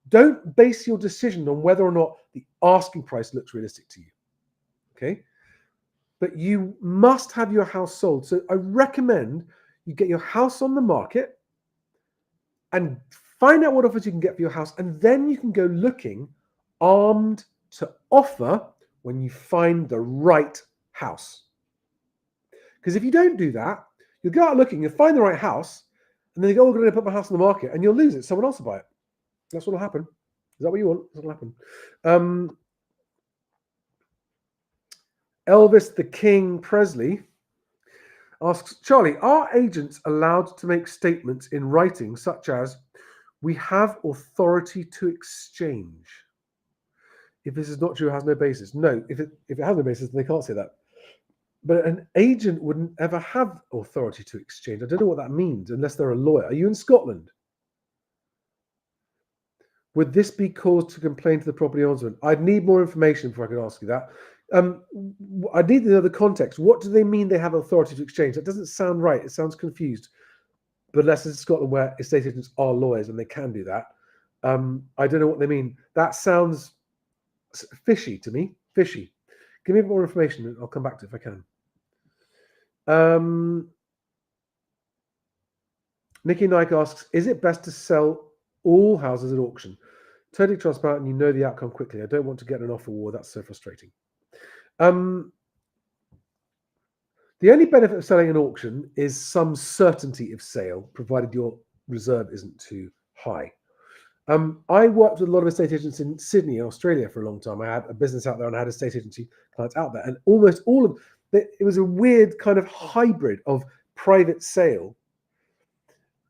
Don't base your decision on whether or not the asking price looks realistic to you. Okay? But you must have your house sold. So I recommend you get your house on the market and find out what offers you can get for your house, and then you can go looking armed to offer when you find the right house. Because if you don't do that, you'll go out looking, you'll find the right house, and then you go, I'm going to put my house on the market, and you'll lose it. Someone else will buy it. That's what will happen. Is that what you want? That's what will happen. Elvis the King Presley asks, Charlie, are agents allowed to make statements in writing such as, we have authority to exchange? If this is not true, it has no basis. No, if it has no basis, then they can't say that. But an agent wouldn't ever have authority to exchange. I don't know what that means unless they're a lawyer. Are you in Scotland? Would this be cause to complain to the property ombudsman? I'd need more information before I could ask you that. I need to know the context. What do they mean they have authority to exchange? That doesn't sound right. It sounds confused. But unless it's Scotland where estate agents are lawyers and they can do that. I don't know what they mean. That sounds fishy to me. Fishy. Give me more information and I'll come back to it if I can. Nikki Nike asks, is it best to sell all houses at auction? Totally transparent and you know the outcome quickly. I don't want to get an offer war. That's so frustrating. The only benefit of selling an auction is some certainty of sale, provided your reserve isn't too high. I worked with a lot of estate agents in Sydney, Australia for a long time. I had a business out there and I had estate agency clients out there. And almost all of it was a weird kind of hybrid of private sale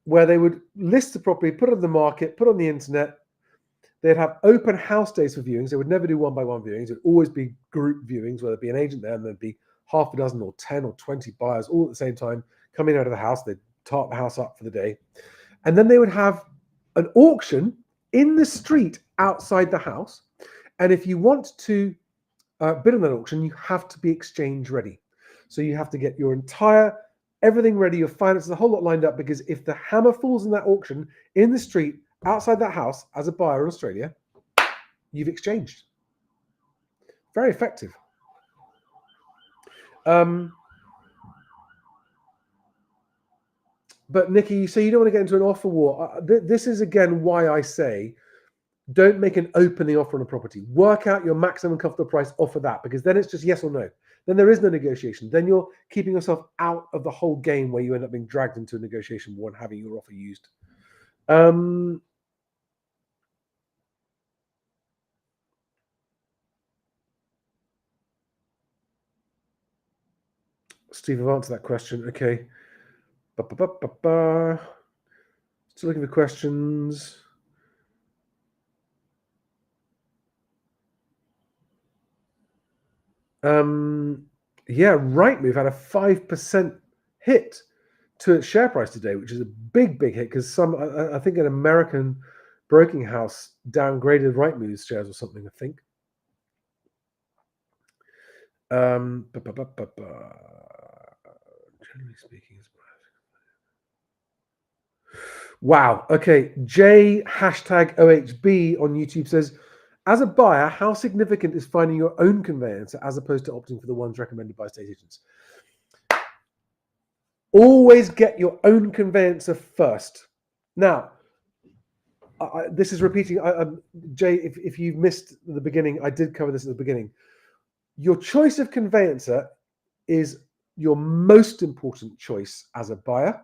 where they would list the property, put it on the market, put it on the internet. They'd have open house days for viewings. They would never do one-by-one viewings. It would always be group viewings where there'd be an agent there and there'd be half a dozen or 10 or 20 buyers all at the same time coming out of the house. They'd tarp the house up for the day. And then they would have an auction in the street outside the house. And if you want to bid on that auction, you have to be exchange ready. So you have to get your everything ready, your finances, the whole lot lined up, because if the hammer falls in that auction in the street outside that house as a buyer in Australia, you've exchanged. Very effective. But Nikki, so you don't want to get into an offer war. This is again why I say Don't make an opening offer on a property. Work out your maximum comfortable price, offer that, because then it's just yes or no. Then there is no negotiation. Then you're keeping yourself out of the whole game where you end up being dragged into a negotiation war and having your offer used. Steve, I've answered that question. Okay. Still looking for questions. Yeah, Rightmove had a 5% hit to its share price today, which is a big hit because I think an American broking house downgraded Rightmove's shares or something, I think. Generally speaking, wow. Okay. J #OHB on YouTube says, as a buyer, how significant is finding your own conveyancer as opposed to opting for the ones recommended by estate agents? Always get your own conveyancer first. Now, this is repeating. Jay, if you've missed the beginning, I did cover this at the beginning. Your choice of conveyancer is your most important choice as a buyer.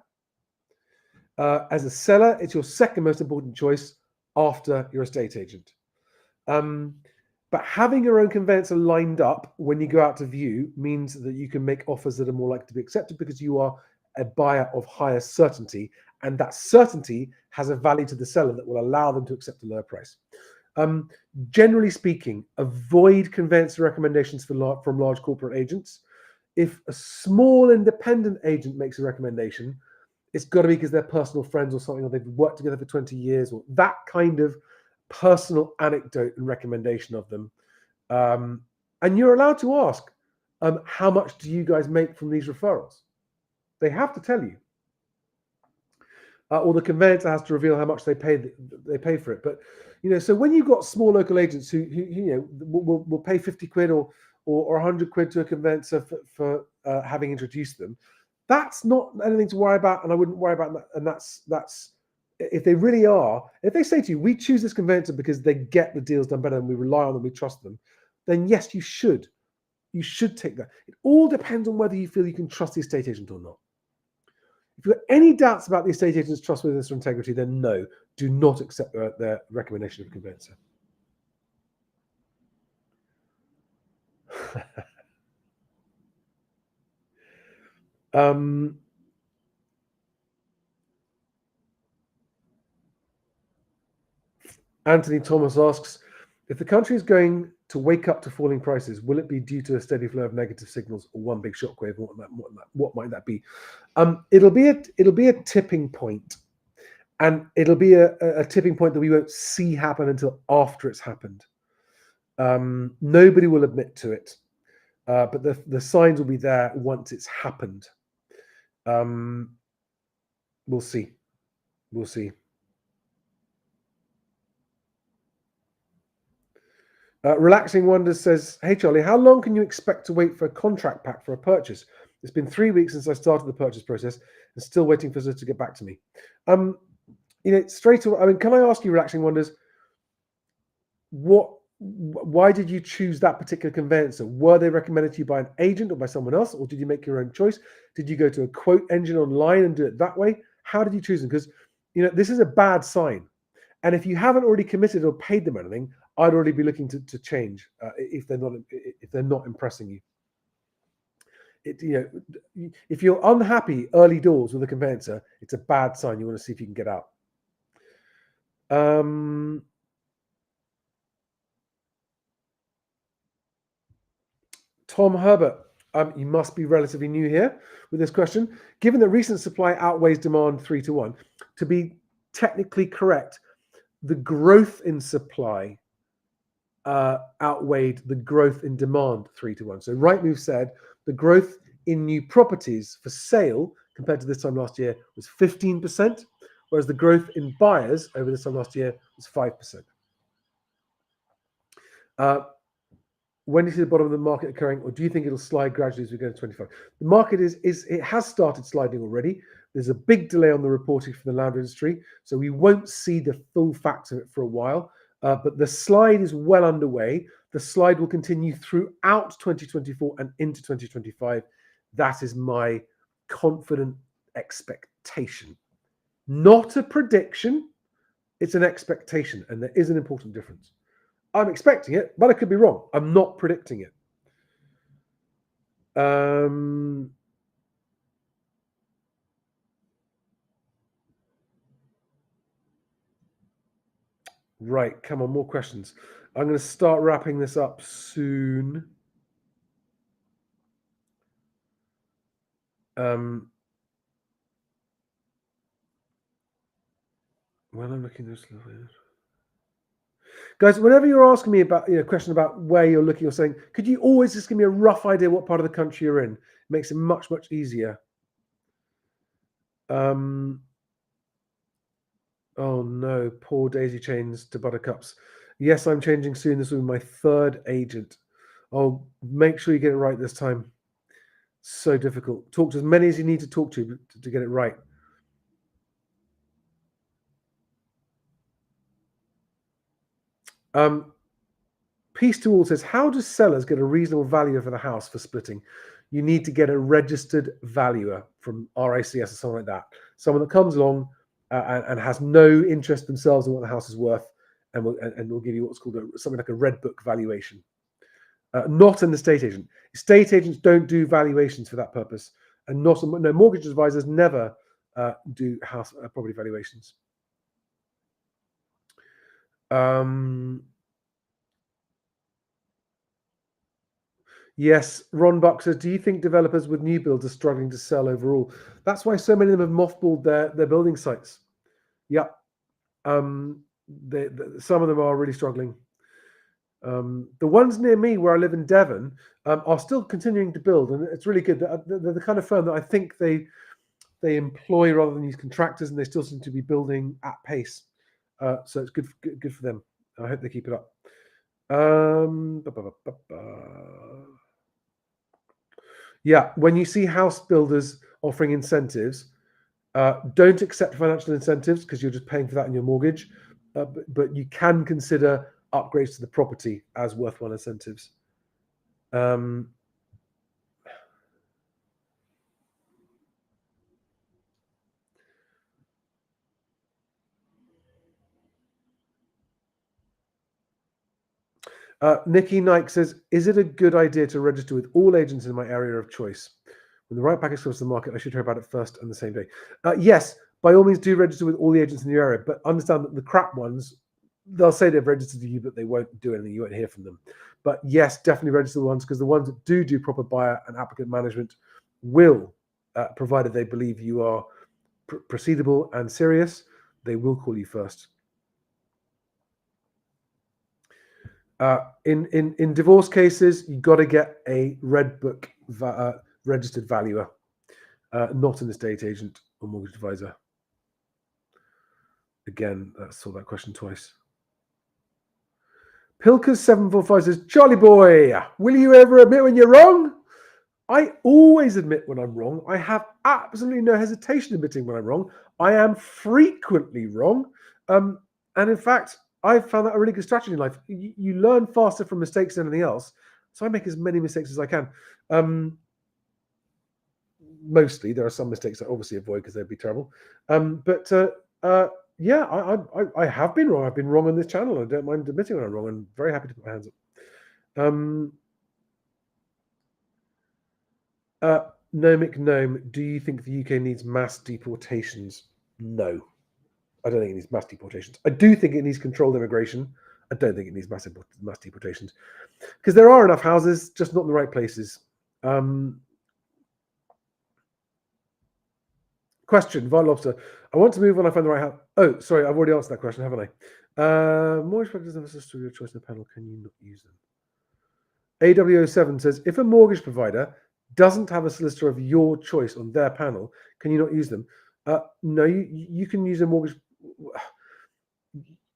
As a seller, it's your second most important choice after your estate agent. But having your own conveyancer lined up when you go out to view means that you can make offers that are more likely to be accepted because you are a buyer of higher certainty, and that certainty has a value to the seller that will allow them to accept a lower price. Generally speaking, avoid conveyancer recommendations from large corporate agents. If a small independent agent makes a recommendation, it's got to be because they're personal friends or something, or they've worked together for 20 years, or that kind of personal anecdote and recommendation of them. And you're allowed to ask, how much do you guys make from these referrals? They have to tell you. Or the conveyancer has to reveal how much they pay for it. But so when you've got small local agents who will pay 50 quid or 100 quid to a conveyancer for having introduced them, that's not anything to worry about, and I wouldn't worry about that. And that's if they really are, if they say to you, we choose this conveyancer because they get the deals done better and we rely on them, we trust them, then yes, you should take that. It all depends on whether you feel you can trust the estate agent or not. If you have any doubts about the estate agent's trustworthiness or integrity, then no, do not accept their recommendation of a conveyancer. Anthony Thomas asks, if the country is going to wake up to falling prices, will it be due to a steady flow of negative signals or one big shockwave? What might that be? It'll be a tipping point, and it'll be a tipping point that we won't see happen until after it's happened. Nobody will admit to it, but the signs will be there once it's happened. We'll see. We'll see. Relaxing Wonders says, hey Charlie, how long can you expect to wait for a contract pack for a purchase? It's been 3 weeks since I started the purchase process and still waiting for solicitors to get back to me. Straight away, I mean, can I ask you, Relaxing Wonders, why did you choose that particular conveyancer? Were they recommended to you by an agent or by someone else, or did you make your own choice? Did you go to a quote engine online and do it that way? How did you choose them? Because this is a bad sign. And if you haven't already committed or paid them anything, I'd already be looking to change if they're not impressing you. If you're unhappy early doors with a conveyancer, it's a bad sign. You want to see if you can get out. Tom Herbert, you must be relatively new here with this question. Given that recent supply outweighs demand 3-1, to be technically correct, the growth in supply outweighed the growth in demand 3-1. So Rightmove said the growth in new properties for sale compared to this time last year was 15%, whereas the growth in buyers over this time last year was 5%. When do you see the bottom of the market occurring, or do you think it'll slide gradually as we go to 25? The market it has started sliding already. There's a big delay on the reporting from the land industry, so we won't see the full facts of it for a while. But the slide is well underway. The slide will continue throughout 2024 and into 2025. That is my confident expectation. Not a prediction, it's an expectation, and there is an important difference. I'm expecting it, but I could be wrong. I'm not predicting it. Right, come on, more questions. I'm going to start wrapping this up soon. When I'm looking at this, guys, whenever you're asking me about a question about where you're looking or saying, could you always just give me a rough idea what part of the country you're in? It makes it much, much easier. Oh no, poor daisy chains to buttercups. Yes, I'm changing soon. This will be my third agent. Oh, make sure you get it right this time. So difficult. Talk to as many as you need to talk to get it right. Peace to All says, how do sellers get a reasonable value for the house for splitting? You need to get a registered valuer from RICS or something like that. Someone that comes along and has no interest themselves in what the house is worth, and will give you what's called something like a red book valuation. Not an estate agent. Estate agents don't do valuations for that purpose, and no mortgage advisors never do house property valuations. Yes, Ron Buck says, do you think developers with new builds are struggling to sell overall? That's why so many of them have mothballed their building sites. Yeah. Some of them are really struggling. The ones near me where I live in Devon are still continuing to build, and it's really good. They're the kind of firm that I think they employ rather than use contractors, and they still seem to be building at pace. So it's good for them. I hope they keep it up. Yeah, when you see house builders offering incentives, don't accept financial incentives because you're just paying for that in your mortgage. But you can consider upgrades to the property as worthwhile incentives. Nikki Nike says, is it a good idea to register with all agents in my area of choice? When the right package comes to the market, I should hear about it first and the same day. Yes, by all means do register with all the agents in your area, but understand that the crap ones, they'll say they've registered to you, but they won't do anything. You won't hear from them. But yes, definitely register the ones, because the ones that do proper buyer and applicant management will, provided they believe you are proceedable and serious, they will call you first. In divorce cases, you've got to get a red book registered valuer, not an estate agent or mortgage advisor. Again, I saw that question twice. Pilkers745 says, Charlie boy, will you ever admit when you're wrong? I always admit when I'm wrong. I have absolutely no hesitation admitting when I'm wrong. I am frequently wrong. And in fact, I've found that a really good strategy in life. You learn faster from mistakes than anything else. So I make as many mistakes as I can. Mostly, there are some mistakes I obviously avoid because they'd be terrible. Yeah, I have been wrong. I've been wrong on this channel. I don't mind admitting when I'm wrong. I'm very happy to put my hands up. Gnomic Gnome, do you think the UK needs mass deportations? No, I don't think it needs mass deportations. I do think it needs controlled immigration. I don't think it needs mass deportations, because there are enough houses, just not in the right places. Question, Vine Lobster. I want to move when I find the right house. Oh, sorry, I've already answered that question, haven't I? Mortgage practices have a system of your choice in the panel. Can you not use them? AWO7 says, if a mortgage provider doesn't have a solicitor of your choice on their panel, can you not use them? No, you can use a mortgage.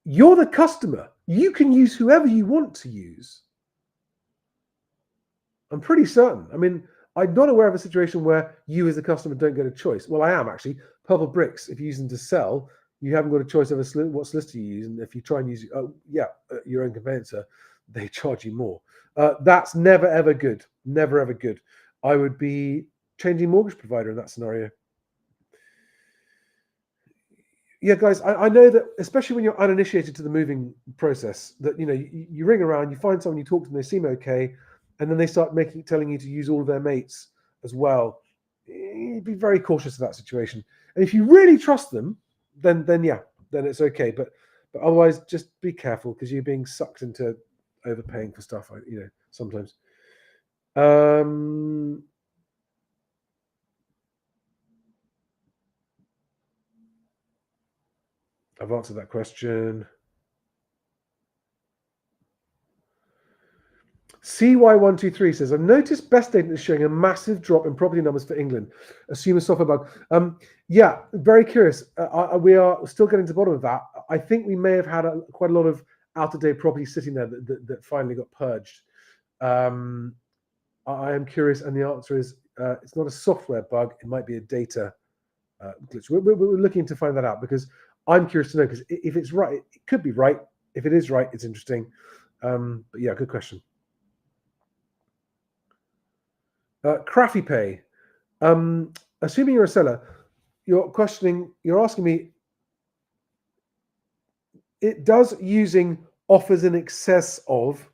You're the customer. You can use whoever you want to use. I'm pretty certain. I mean, I'm not aware of a situation where you as a customer don't get a choice. Well, I am actually. Purple Bricks, if you use them to sell, you haven't got a choice of what solicitor you use, and if you try and use your own conveyancer, they charge you more. That's never ever good. Never ever good. I would be changing mortgage provider in that scenario. Yeah, guys, I know that, especially when you're uninitiated to the moving process, that you ring around, you find someone, you talk to them, they seem okay, and then they start telling you to use all of their mates as well. Be very cautious of that situation. And if you really trust them, then it's okay. But otherwise, just be careful, because you're being sucked into overpaying for stuff. Sometimes. I've answered that question. CY123 says, I've noticed Best Agent is showing a massive drop in property numbers for England. Assume a software bug. Yeah, very curious. We are still getting to the bottom of that. I think we may have had quite a lot of out-of-date property sitting there that finally got purged. I am curious, and the answer is it's not a software bug. It might be a data glitch. We're looking to find that out, because I'm curious to know, because if it's right, it could be right. If it is right, it's interesting. But yeah, good question. Craffy Pay. Assuming you're a seller, you're asking me, it does using offers in excess of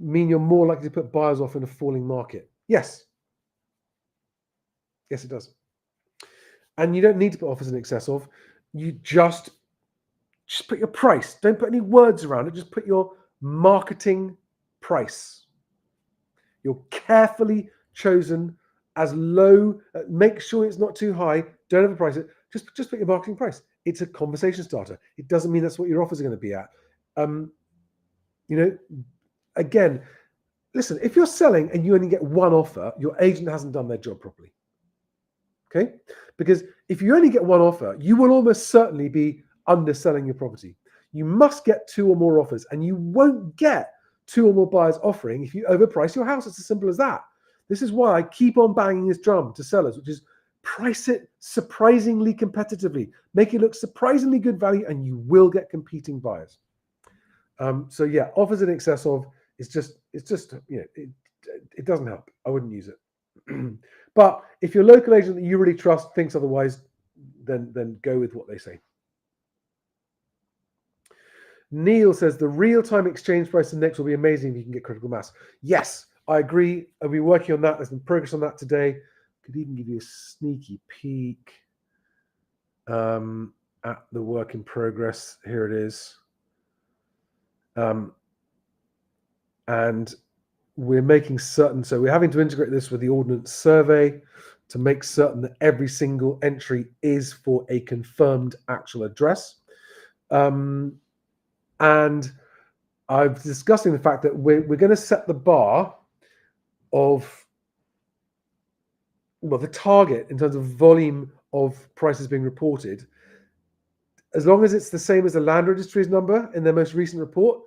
mean you're more likely to put buyers off in a falling market? Yes. Yes, it does. And you don't need to put offers in excess of. You just put your price. Don't put any words around it. Just put your marketing price. You're carefully chosen as low. Make sure it's not too high. Don't overprice it. Just put your marketing price. It's a conversation starter. It doesn't mean that's what your offers are going to be at. Again, listen, if you're selling and you only get one offer, your agent hasn't done their job properly. Okay? Because if you only get one offer, you will almost certainly be underselling your property. You must get 2 or more offers, and you won't get 2 or more buyers offering if you overprice your house. It's as simple as that. This is why I keep on banging this drum to sellers, which is price it surprisingly competitively, make it look surprisingly good value, and you will get competing buyers. So yeah, offers in excess of it doesn't help. I wouldn't use it. But if your local agent that you really trust thinks otherwise, then go with what they say. Neil says the real-time exchange price index will be amazing if you can get critical mass. Yes, I agree. I'll be working on that. There's been progress on that today. Could even give you a sneaky peek at the work in progress. Here it is. And we're making certain, so we're having to integrate this with the Ordnance Survey to make certain that every single entry is for a confirmed actual address. And I'm discussing the fact that we're going to set the bar of, the target in terms of volume of prices being reported. As long as it's the same as the Land Registry's number in their most recent report,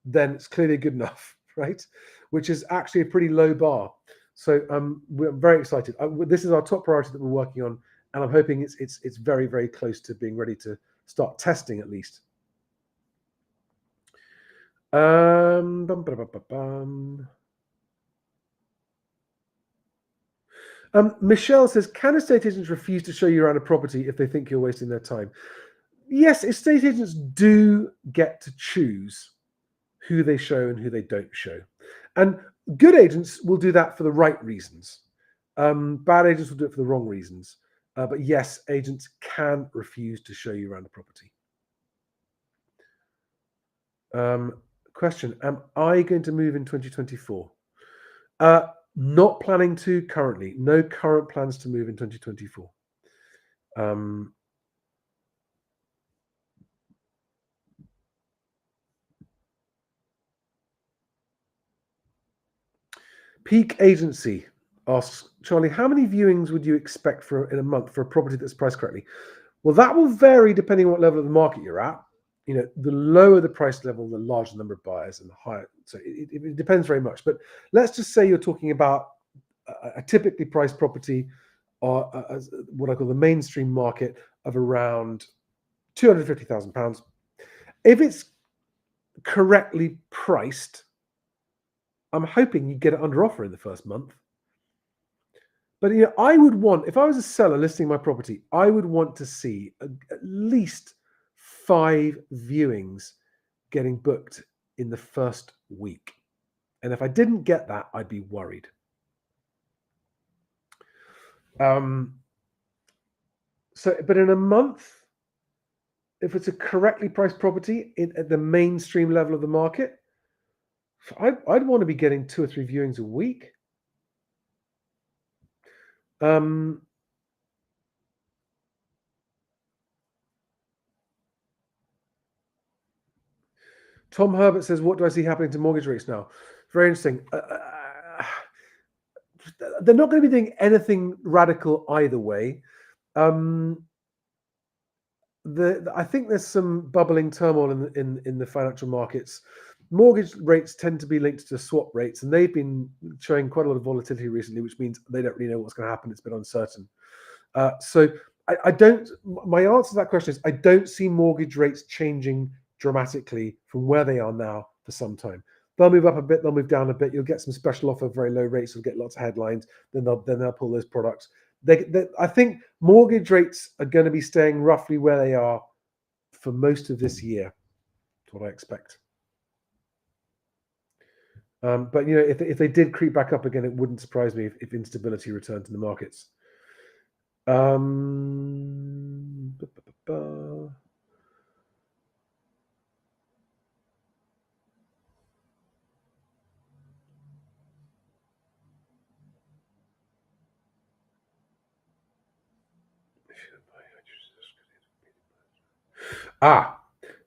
then it's clearly good enough, right? Which is actually a pretty low bar. So we're very excited. This is our top priority that we're working on, and I'm hoping it's very, very close to being ready to start testing at least. Michelle says, can estate agents refuse to show you around a property if they think you're wasting their time? Yes, estate agents do get to choose who they show and who they don't show. And good agents will do that for the right reasons. Bad agents will do it for the wrong reasons. But yes, agents can refuse to show you around the property. Question, am I going to move in 2024? Not planning to currently. No current plans to move in 2024. Peak Agency asks, Charlie, how many viewings would you expect in a month for a property that's priced correctly? Well, that will vary depending on what level of the market you're at. The lower the price level, the larger the number of buyers, and the higher. So it depends very much. But let's just say you're talking about a typically priced property, or what I call the mainstream market, of around £250,000. If it's correctly priced, I'm hoping you get it under offer in the first month. But I would want, if I was a seller listing my property, I would want to see at least 5 viewings getting booked in the first week. And if I didn't get that, I'd be worried. But in a month, if it's a correctly priced property at the mainstream level of the market, I'd want to be getting 2 or 3 viewings a week. Tom Herbert says, what do I see happening to mortgage rates now? Very interesting. They're not going to be doing anything radical either way. I think there's some bubbling turmoil in the financial markets. Mortgage rates tend to be linked to swap rates, and they've been showing quite a lot of volatility recently, which means they don't really know what's going to happen. It's been uncertain. So I don't. My answer to that question is I don't see mortgage rates changing dramatically from where they are now for some time. They'll move up a bit, they'll move down a bit. You'll get some special offer, very low rates. You'll get lots of headlines. Then they'll pull those products. I think mortgage rates are going to be staying roughly where they are for most of this year. That's what I expect. But if they did creep back up again, it wouldn't surprise me if instability returned to the markets.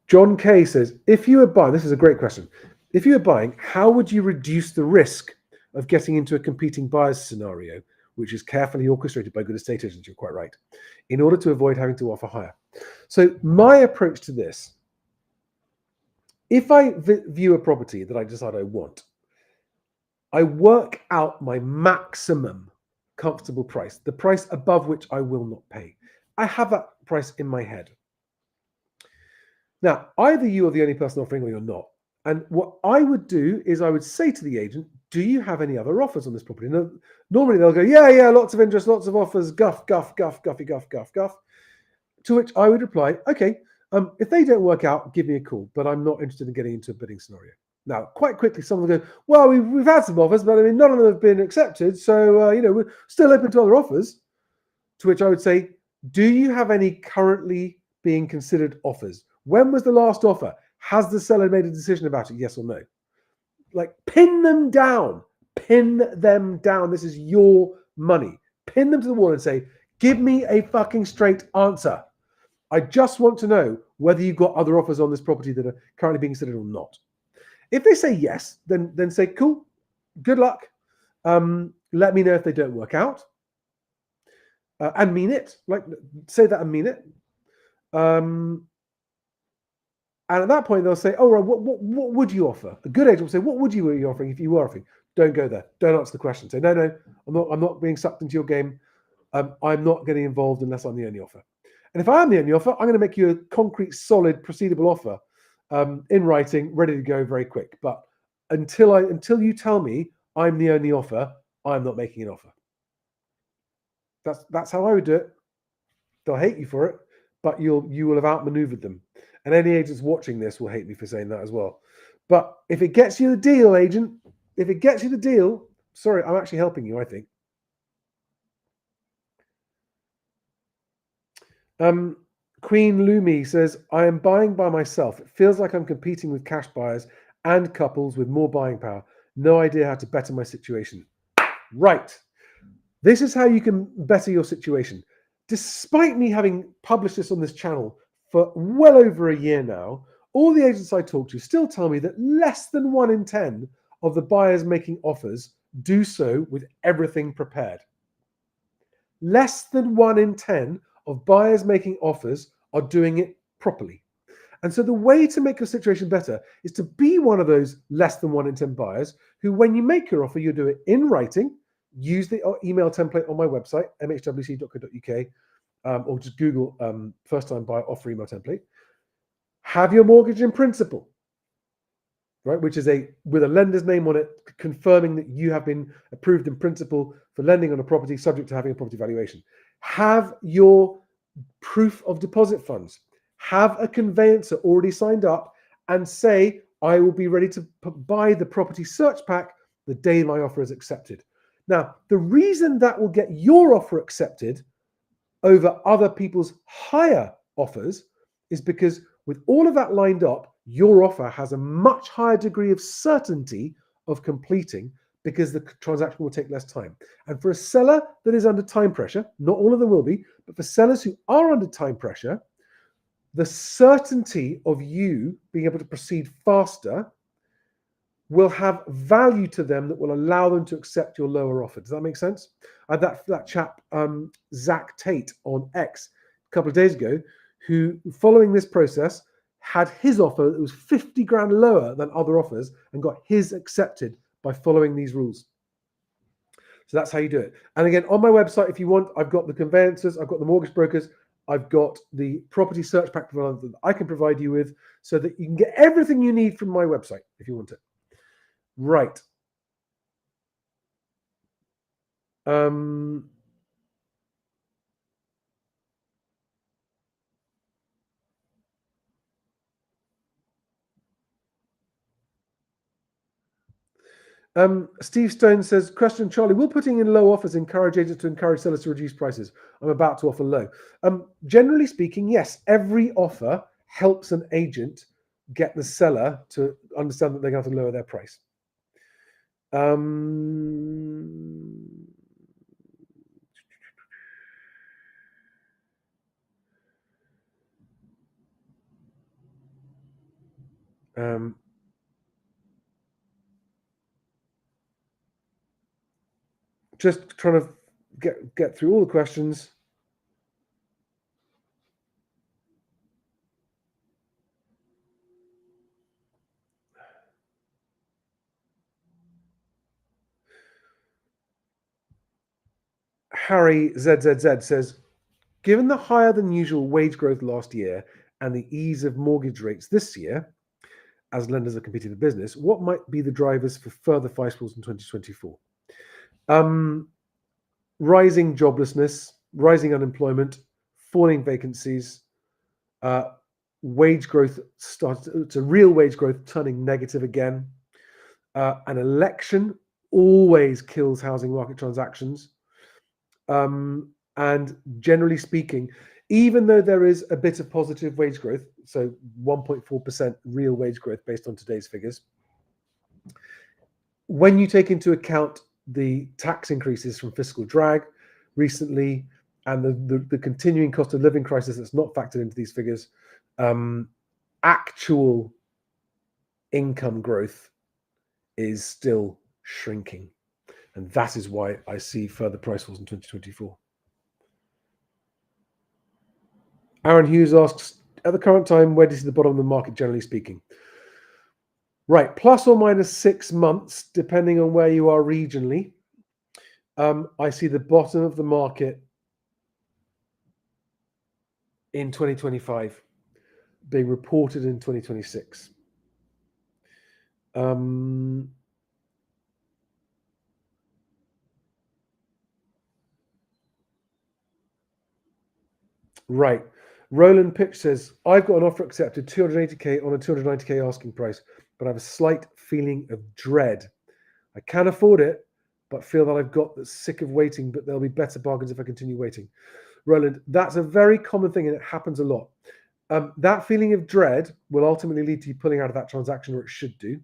John Kay says, if you were buying, this is a great question. If you were buying, how would you reduce the risk of getting into a competing buyer's scenario, which is carefully orchestrated by good estate agents? You're quite right, in order to avoid having to offer higher. So my approach to this, if I view a property that I decide I want, I work out my maximum comfortable price, the price above which I will not pay. I have that price in my head. Now, either you are the only person offering or you're not. And what I would do is I would say to the agent, do you have any other offers on this property? Now, normally they'll go, yeah, lots of interest, lots of offers, guff. To which I would reply, okay, if they don't work out, give me a call, but I'm not interested in getting into a bidding scenario. Now, quite quickly, someone will go, well, we've had some offers, but I mean, none of them have been accepted. So, we're still open to other offers. To which I would say, do you have any currently being considered offers? When was the last offer? Has the seller made a decision about it? Yes or no? Like, pin them down. Pin them down. This is your money. Pin them to the wall and say, give me a fucking straight answer. I just want to know whether you've got other offers on this property that are currently being considered or not. If they say yes, then say, cool, good luck. Let me know if they don't work out. And mean it. Like, say that and mean it. And at that point, they'll say, oh, right, what would you offer? A good agent will say, what would you be offering if you were offering? Don't go there. Don't answer the question. Say, no, I'm not being sucked into your game. I'm not getting involved unless I'm the only offer. And if I am the only offer, I'm going to make you a concrete, solid, proceedable offer in writing, ready to go very quick. But until you tell me I'm the only offer, I'm not making an offer. That's how I would do it. They'll hate you for it, but you will have outmaneuvered them. And any agents watching this will hate me for saying that as well. But if it gets you the deal, agent, if it gets you the deal, sorry, I'm actually helping you, I think. Queen Lumi says, I am buying by myself. It feels like I'm competing with cash buyers and couples with more buying power. No idea how to better my situation. Right. This is how you can better your situation. Despite me having published this on this channel for well over a year now, all the agents I talk to still tell me that less than 1 in 10 of the buyers making offers do so with everything prepared. Less than 1 in 10 of buyers making offers are doing it properly. And so the way to make your situation better is to be one of those less than 1 in 10 buyers who, when you make your offer, you do it in writing. Use the email template on my website, mhwc.co.uk. or just Google first-time buyer offer email template. Have your mortgage in principle, right? Which is with a lender's name on it, confirming that you have been approved in principle for lending on a property subject to having a property valuation. Have your proof of deposit funds. Have a conveyancer already signed up and say, I will be ready to buy the property search pack the day my offer is accepted. Now, the reason that will get your offer accepted over other people's higher offers is because with all of that lined up, your offer has a much higher degree of certainty of completing because the transaction will take less time. And for a seller that is under time pressure, not all of them will be, but for sellers who are under time pressure, the certainty of you being able to proceed faster will have value to them that will allow them to accept your lower offer. Does that make sense? That chap, Zach Tate on X, a couple of days ago, who, following this process, had his offer that was 50 grand lower than other offers and got his accepted by following these rules. So that's how you do it. And again, on my website, if you want, I've got the conveyancers, I've got the mortgage brokers, I've got the property search pack that I can provide you with so that you can get everything you need from my website if you want it. Right. Steve Stone says, question, Charlie, will putting in low offers encourage agents to encourage sellers to reduce prices? I'm about to offer low. Generally speaking, yes, every offer helps an agent get the seller to understand that they're going to have to lower their price. Just trying to get through all the questions. Harry ZZZ says, given the higher than usual wage growth last year and the ease of mortgage rates this year, as lenders are competing for business, what might be the drivers for further price falls in 2024? Rising joblessness, rising unemployment, falling vacancies, wage growth to real wage growth turning negative again. An election always kills housing market transactions. And generally speaking, even though there is a bit of positive wage growth, so 1.4% real wage growth based on today's figures, when you take into account the tax increases from fiscal drag recently and the continuing cost of living crisis that's not factored into these figures, actual income growth is still shrinking. And that is why I see further price falls in 2024. Aaron Hughes asks, at the current time, where do you see the bottom of the market, generally speaking? Right, plus or minus 6 months, depending on where you are regionally. I see the bottom of the market in 2025 being reported in 2026. Right. Roland Pitch says, I've got an offer accepted, 280k on a 290k asking price, but I have a slight feeling of dread. I can afford it, but feel that I've got sick of waiting, but there'll be better bargains if I continue waiting. Roland, that's a very common thing and it happens a lot. That feeling of dread will ultimately lead to you pulling out of that transaction, or it should do.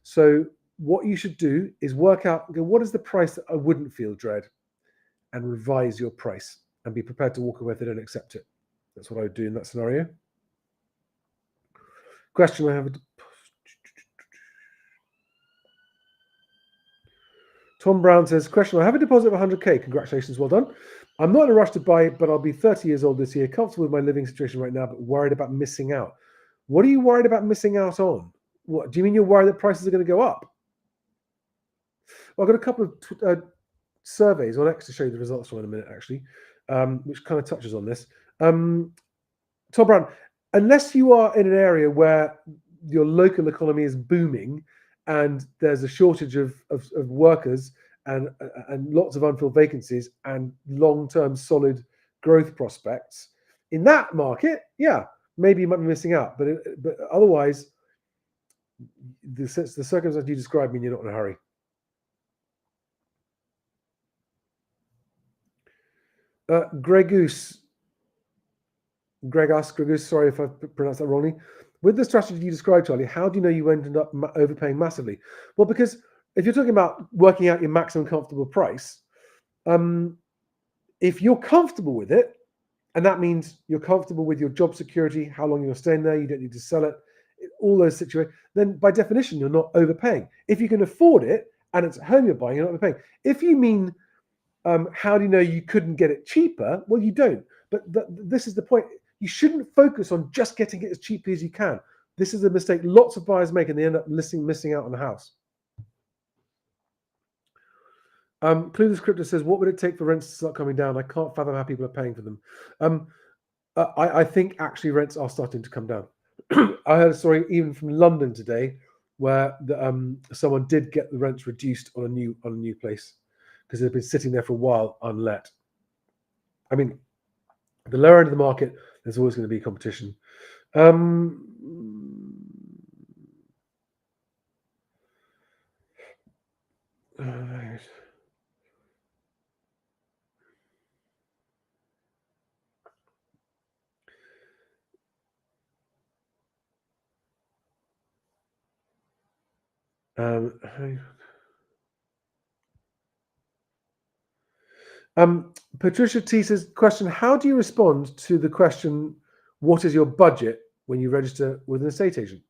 So what you should do is work out, what is the price that I wouldn't feel dread, and revise your price and be prepared to walk away if they don't accept it. That's what I would do in that scenario. Question I have. Tom Brown says, question, I have a deposit of 100k. Congratulations, well done. I'm not in a rush to buy, but I'll be 30 years old this year, comfortable with my living situation right now, but worried about missing out. What are you worried about missing out on? What do you mean you're worried that prices are going to go up? Well, I've got a couple of surveys on X to show you the results from in a minute, actually. which kind of touches on this. Tom Brown, unless you are in an area where your local economy is booming and there's a shortage of workers and lots of unfilled vacancies and long-term solid growth prospects, in that market, yeah, maybe you might be missing out. But otherwise, the circumstances you described mean you're not in a hurry. Gregus, sorry if I pronounced that wrongly. With the strategy you described, Charlie, how do you know you ended up overpaying massively? Well, because if you're talking about working out your maximum comfortable price, if you're comfortable with it, and that means you're comfortable with your job security, how long you're staying there, you don't need to sell it, all those situations, then by definition, you're not overpaying. If you can afford it and it's at home you're buying, you're not overpaying. If you mean, how do you know you couldn't get it cheaper? Well, you don't. But this is the point. You shouldn't focus on just getting it as cheaply as you can. This is a mistake lots of buyers make, and they end up missing out on the house. Clueless Crypto says, what would it take for rents to start coming down? I can't fathom how people are paying for them. I think actually rents are starting to come down. I heard a story even from London today where someone did get the rents reduced on a new place because they've been sitting there for a while unlet. I mean, the lower end of the market, there's always going to be competition. Patricia T says, question, how do you respond to the question, what is your budget when you register with an estate agent?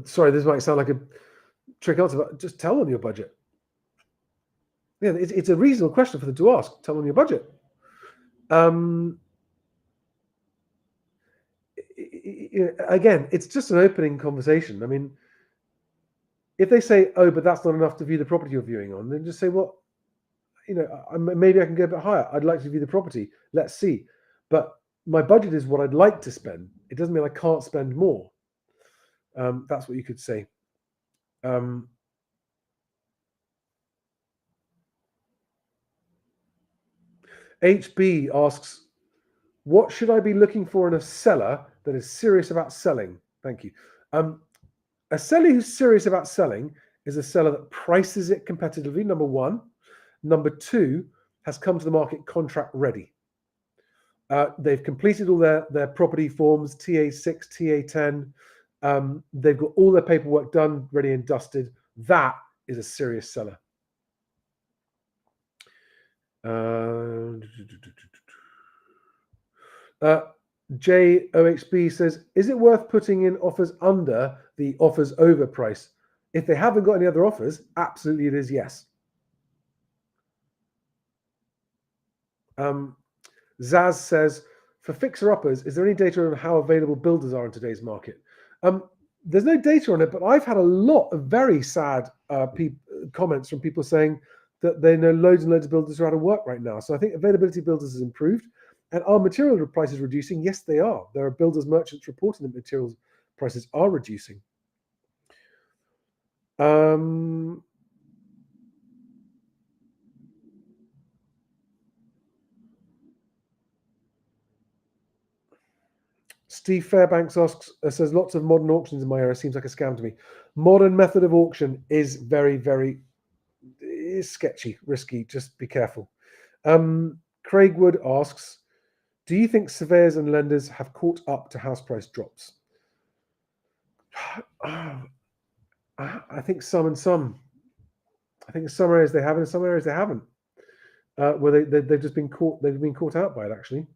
Sorry, this might sound like a trick answer, but just tell them your budget. Yeah, it's a reasonable question for them to ask. Tell them your budget. Again, it's just an opening conversation. I mean, if they say, oh, but that's not enough to view the property you're viewing on, then just say, well, maybe I can go a bit higher. I'd like to view the property. Let's see. But my budget is what I'd like to spend. It doesn't mean I can't spend more. That's what you could say. HB asks, what should I be looking for in a seller that is serious about selling? Thank you. A seller who's serious about selling is a seller that prices it competitively, number one. Number two, has come to the market contract ready. They've completed all their property forms, TA6, TA10. They've got all their paperwork done, ready and dusted. That is a serious seller. JOHB says, is it worth putting in offers under the offers over price? If they haven't got any other offers, absolutely it is yes. Zaz says, for fixer-uppers, is there any data on how available builders are in today's market? There's no data on it, but I've had a lot of very sad comments from people saying that they know loads and loads of builders who are out of work right now. So I think availability of builders has improved. And are material prices reducing? Yes, they are. There are builders merchants reporting that materials prices are reducing. Steve Fairbanks says, lots of modern auctions in my area. Seems like a scam to me. Modern method of auction is very, very sketchy, risky. Just be careful. Craig Wood asks, do you think surveyors and lenders have caught up to house price drops? I think some and some. I think in some areas they have, and in some areas they haven't. Where they've just been caught. They've been caught out by it. Actually,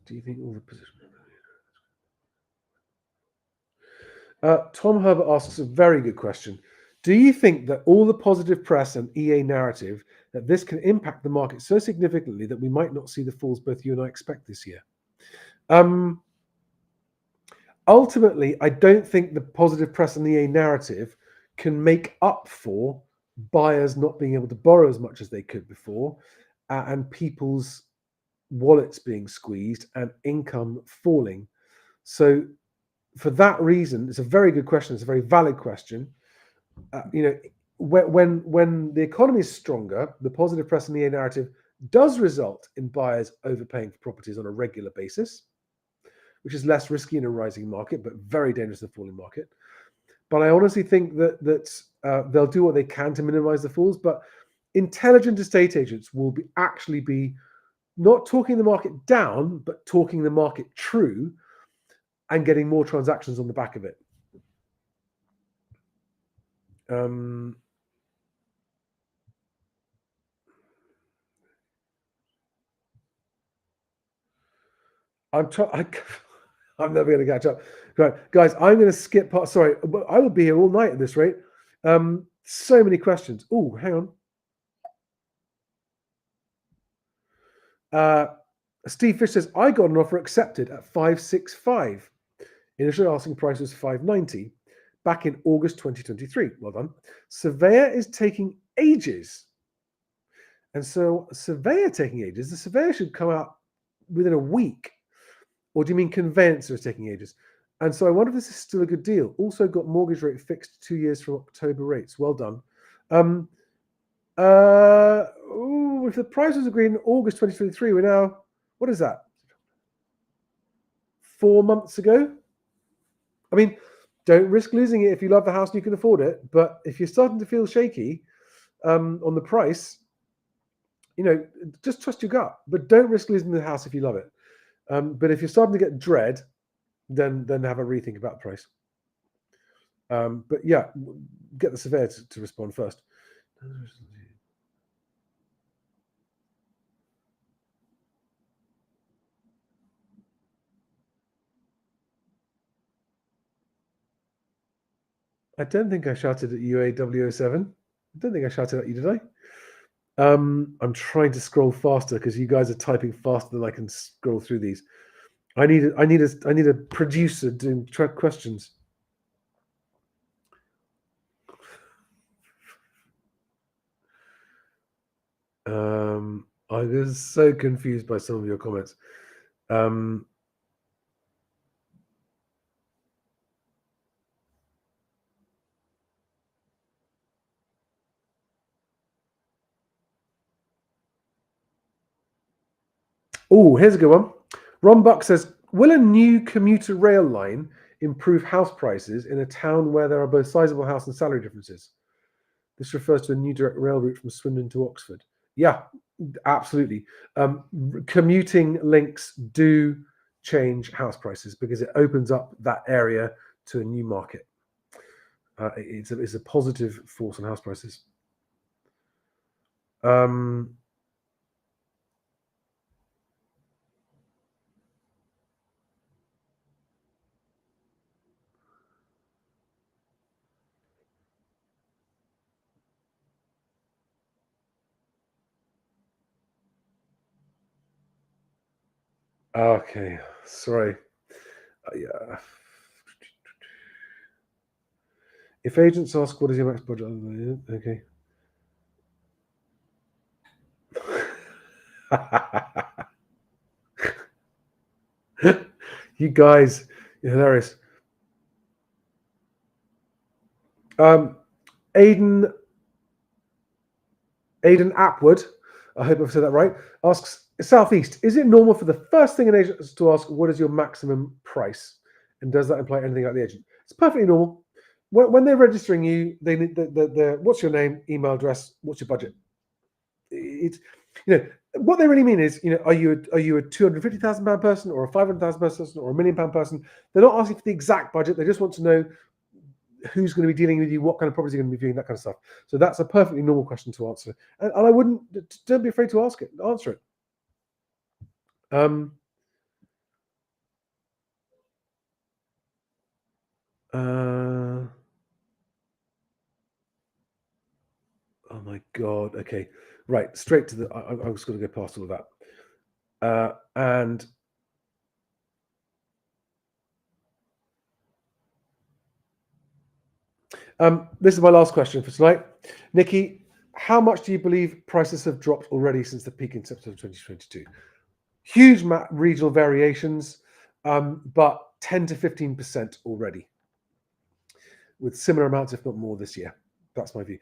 do you think all the positions? Tom Herbert asks a very good question. Do you think that all the positive press and EA narrative that this can impact the market so significantly that we might not see the falls both you and I expect this year? ultimately, I don't think the positive press and EA narrative can make up for buyers not being able to borrow as much as they could before, and people's wallets being squeezed and income falling. So, for that reason, it's a very good question. It's a very valid question. When the economy is stronger, the positive press and EA narrative does result in buyers overpaying for properties on a regular basis, which is less risky in a rising market, but very dangerous in a falling market. But I honestly think that they'll do what they can to minimize the falls. But intelligent estate agents will actually be not talking the market down, but talking the market true and getting more transactions on the back of it. I'm never going to catch up. Right, guys, I'm going to skip part. Sorry, but I will be here all night at this rate. So many questions. Oh, hang on. Steve Fish says, I got an offer accepted at 565. Initial asking price was 590 back in August 2023. Well done. Surveyor is taking ages. And so, surveyor taking ages, the surveyor should come out within a week. Or do you mean conveyancer is taking ages? And so I wonder if this is still a good deal. Also got mortgage rate fixed 2 years from October rates. Well done. If the price was agreed in August 2023, we're now, what is that? 4 months ago? I mean, don't risk losing it if you love the house and you can afford it. But if you're starting to feel shaky on the price, just trust your gut. But don't risk losing the house if you love it. But if you're starting to get dread, then have a rethink about the price. But yeah, get the surveyor to respond first. I don't think I shouted at you, AW07. I don't think I shouted at you, did I? I'm trying to scroll faster because you guys are typing faster than I can scroll through these. I need a producer doing track questions. I was so confused by some of your comments. Oh, here's a good one. Ron Buck says, will a new commuter rail line improve house prices in a town where there are both sizable house and salary differences? This refers to a new direct rail route from Swindon to Oxford. Yeah, absolutely. Commuting links do change house prices because it opens up that area to a new market. It's a positive force on house prices. Okay, sorry. Yeah. If agents ask, what is your max budget? Okay. You guys, you're hilarious. Aidan Apwood, I hope I've said that right, asks, Southeast, is it normal for the first thing an agent is to ask, what is your maximum price? And does that imply anything about the agent? It's perfectly normal. When they're registering you, they need the what's your name, email address, what's your budget? It's, what they really mean is, are you a £250,000 person or a £500,000 person or a £1 million person? They're not asking for the exact budget. They just want to know who's going to be dealing with you, what kind of properties you're going to be viewing, that kind of stuff. So that's a perfectly normal question to answer, and I wouldn't, don't be afraid to answer it. Oh my god. Okay, right. Straight to the. I was going to go past all of that, and This is my last question for tonight. Nikki, how much do you believe prices have dropped already since the peak in September 2022? Huge regional variations, but 10 to 15% already, with similar amounts, if not more, this year. That's my view.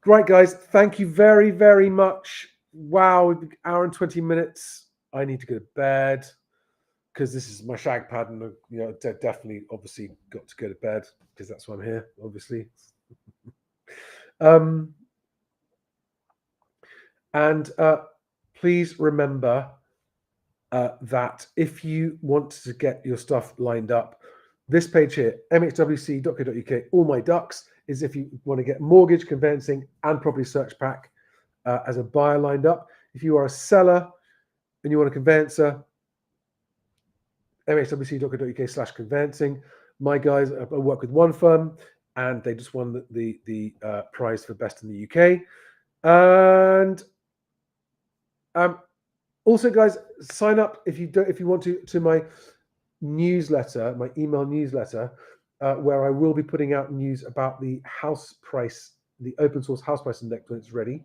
Right, guys, thank you very, very much. Wow, hour and 20 minutes. I need to go to bed because this is my shag pad, and definitely, obviously, got to go to bed because that's why I'm here, obviously. And please remember that if you want to get your stuff lined up, this page here, mhwc.co.uk, all my ducks, is if you want to get mortgage, conveyancing, and property search pack as a buyer lined up. If you are a seller and you want a conveyancer, mhwc.co.uk/conveyancing. My guys, I work with one firm, and they just won the prize for best in the UK. And also, guys, sign up if you want to my newsletter, my email newsletter, where I will be putting out news about the house price, the open source house price index when it's ready.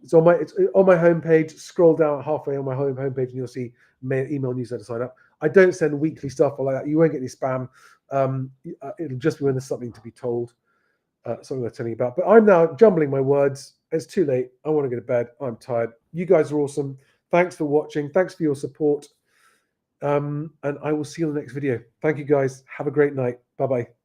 It's on my homepage. Scroll down halfway on my homepage, and you'll see email newsletter sign up. I don't send weekly stuff or like that. You won't get any spam. It'll just be when there's something to be told, something I'm telling you about. But I'm now jumbling my words. It's too late. I want to go to bed. I'm tired. You guys are awesome. Thanks for watching. Thanks for your support. And I will see you in the next video. Thank you, guys. Have a great night. Bye-bye.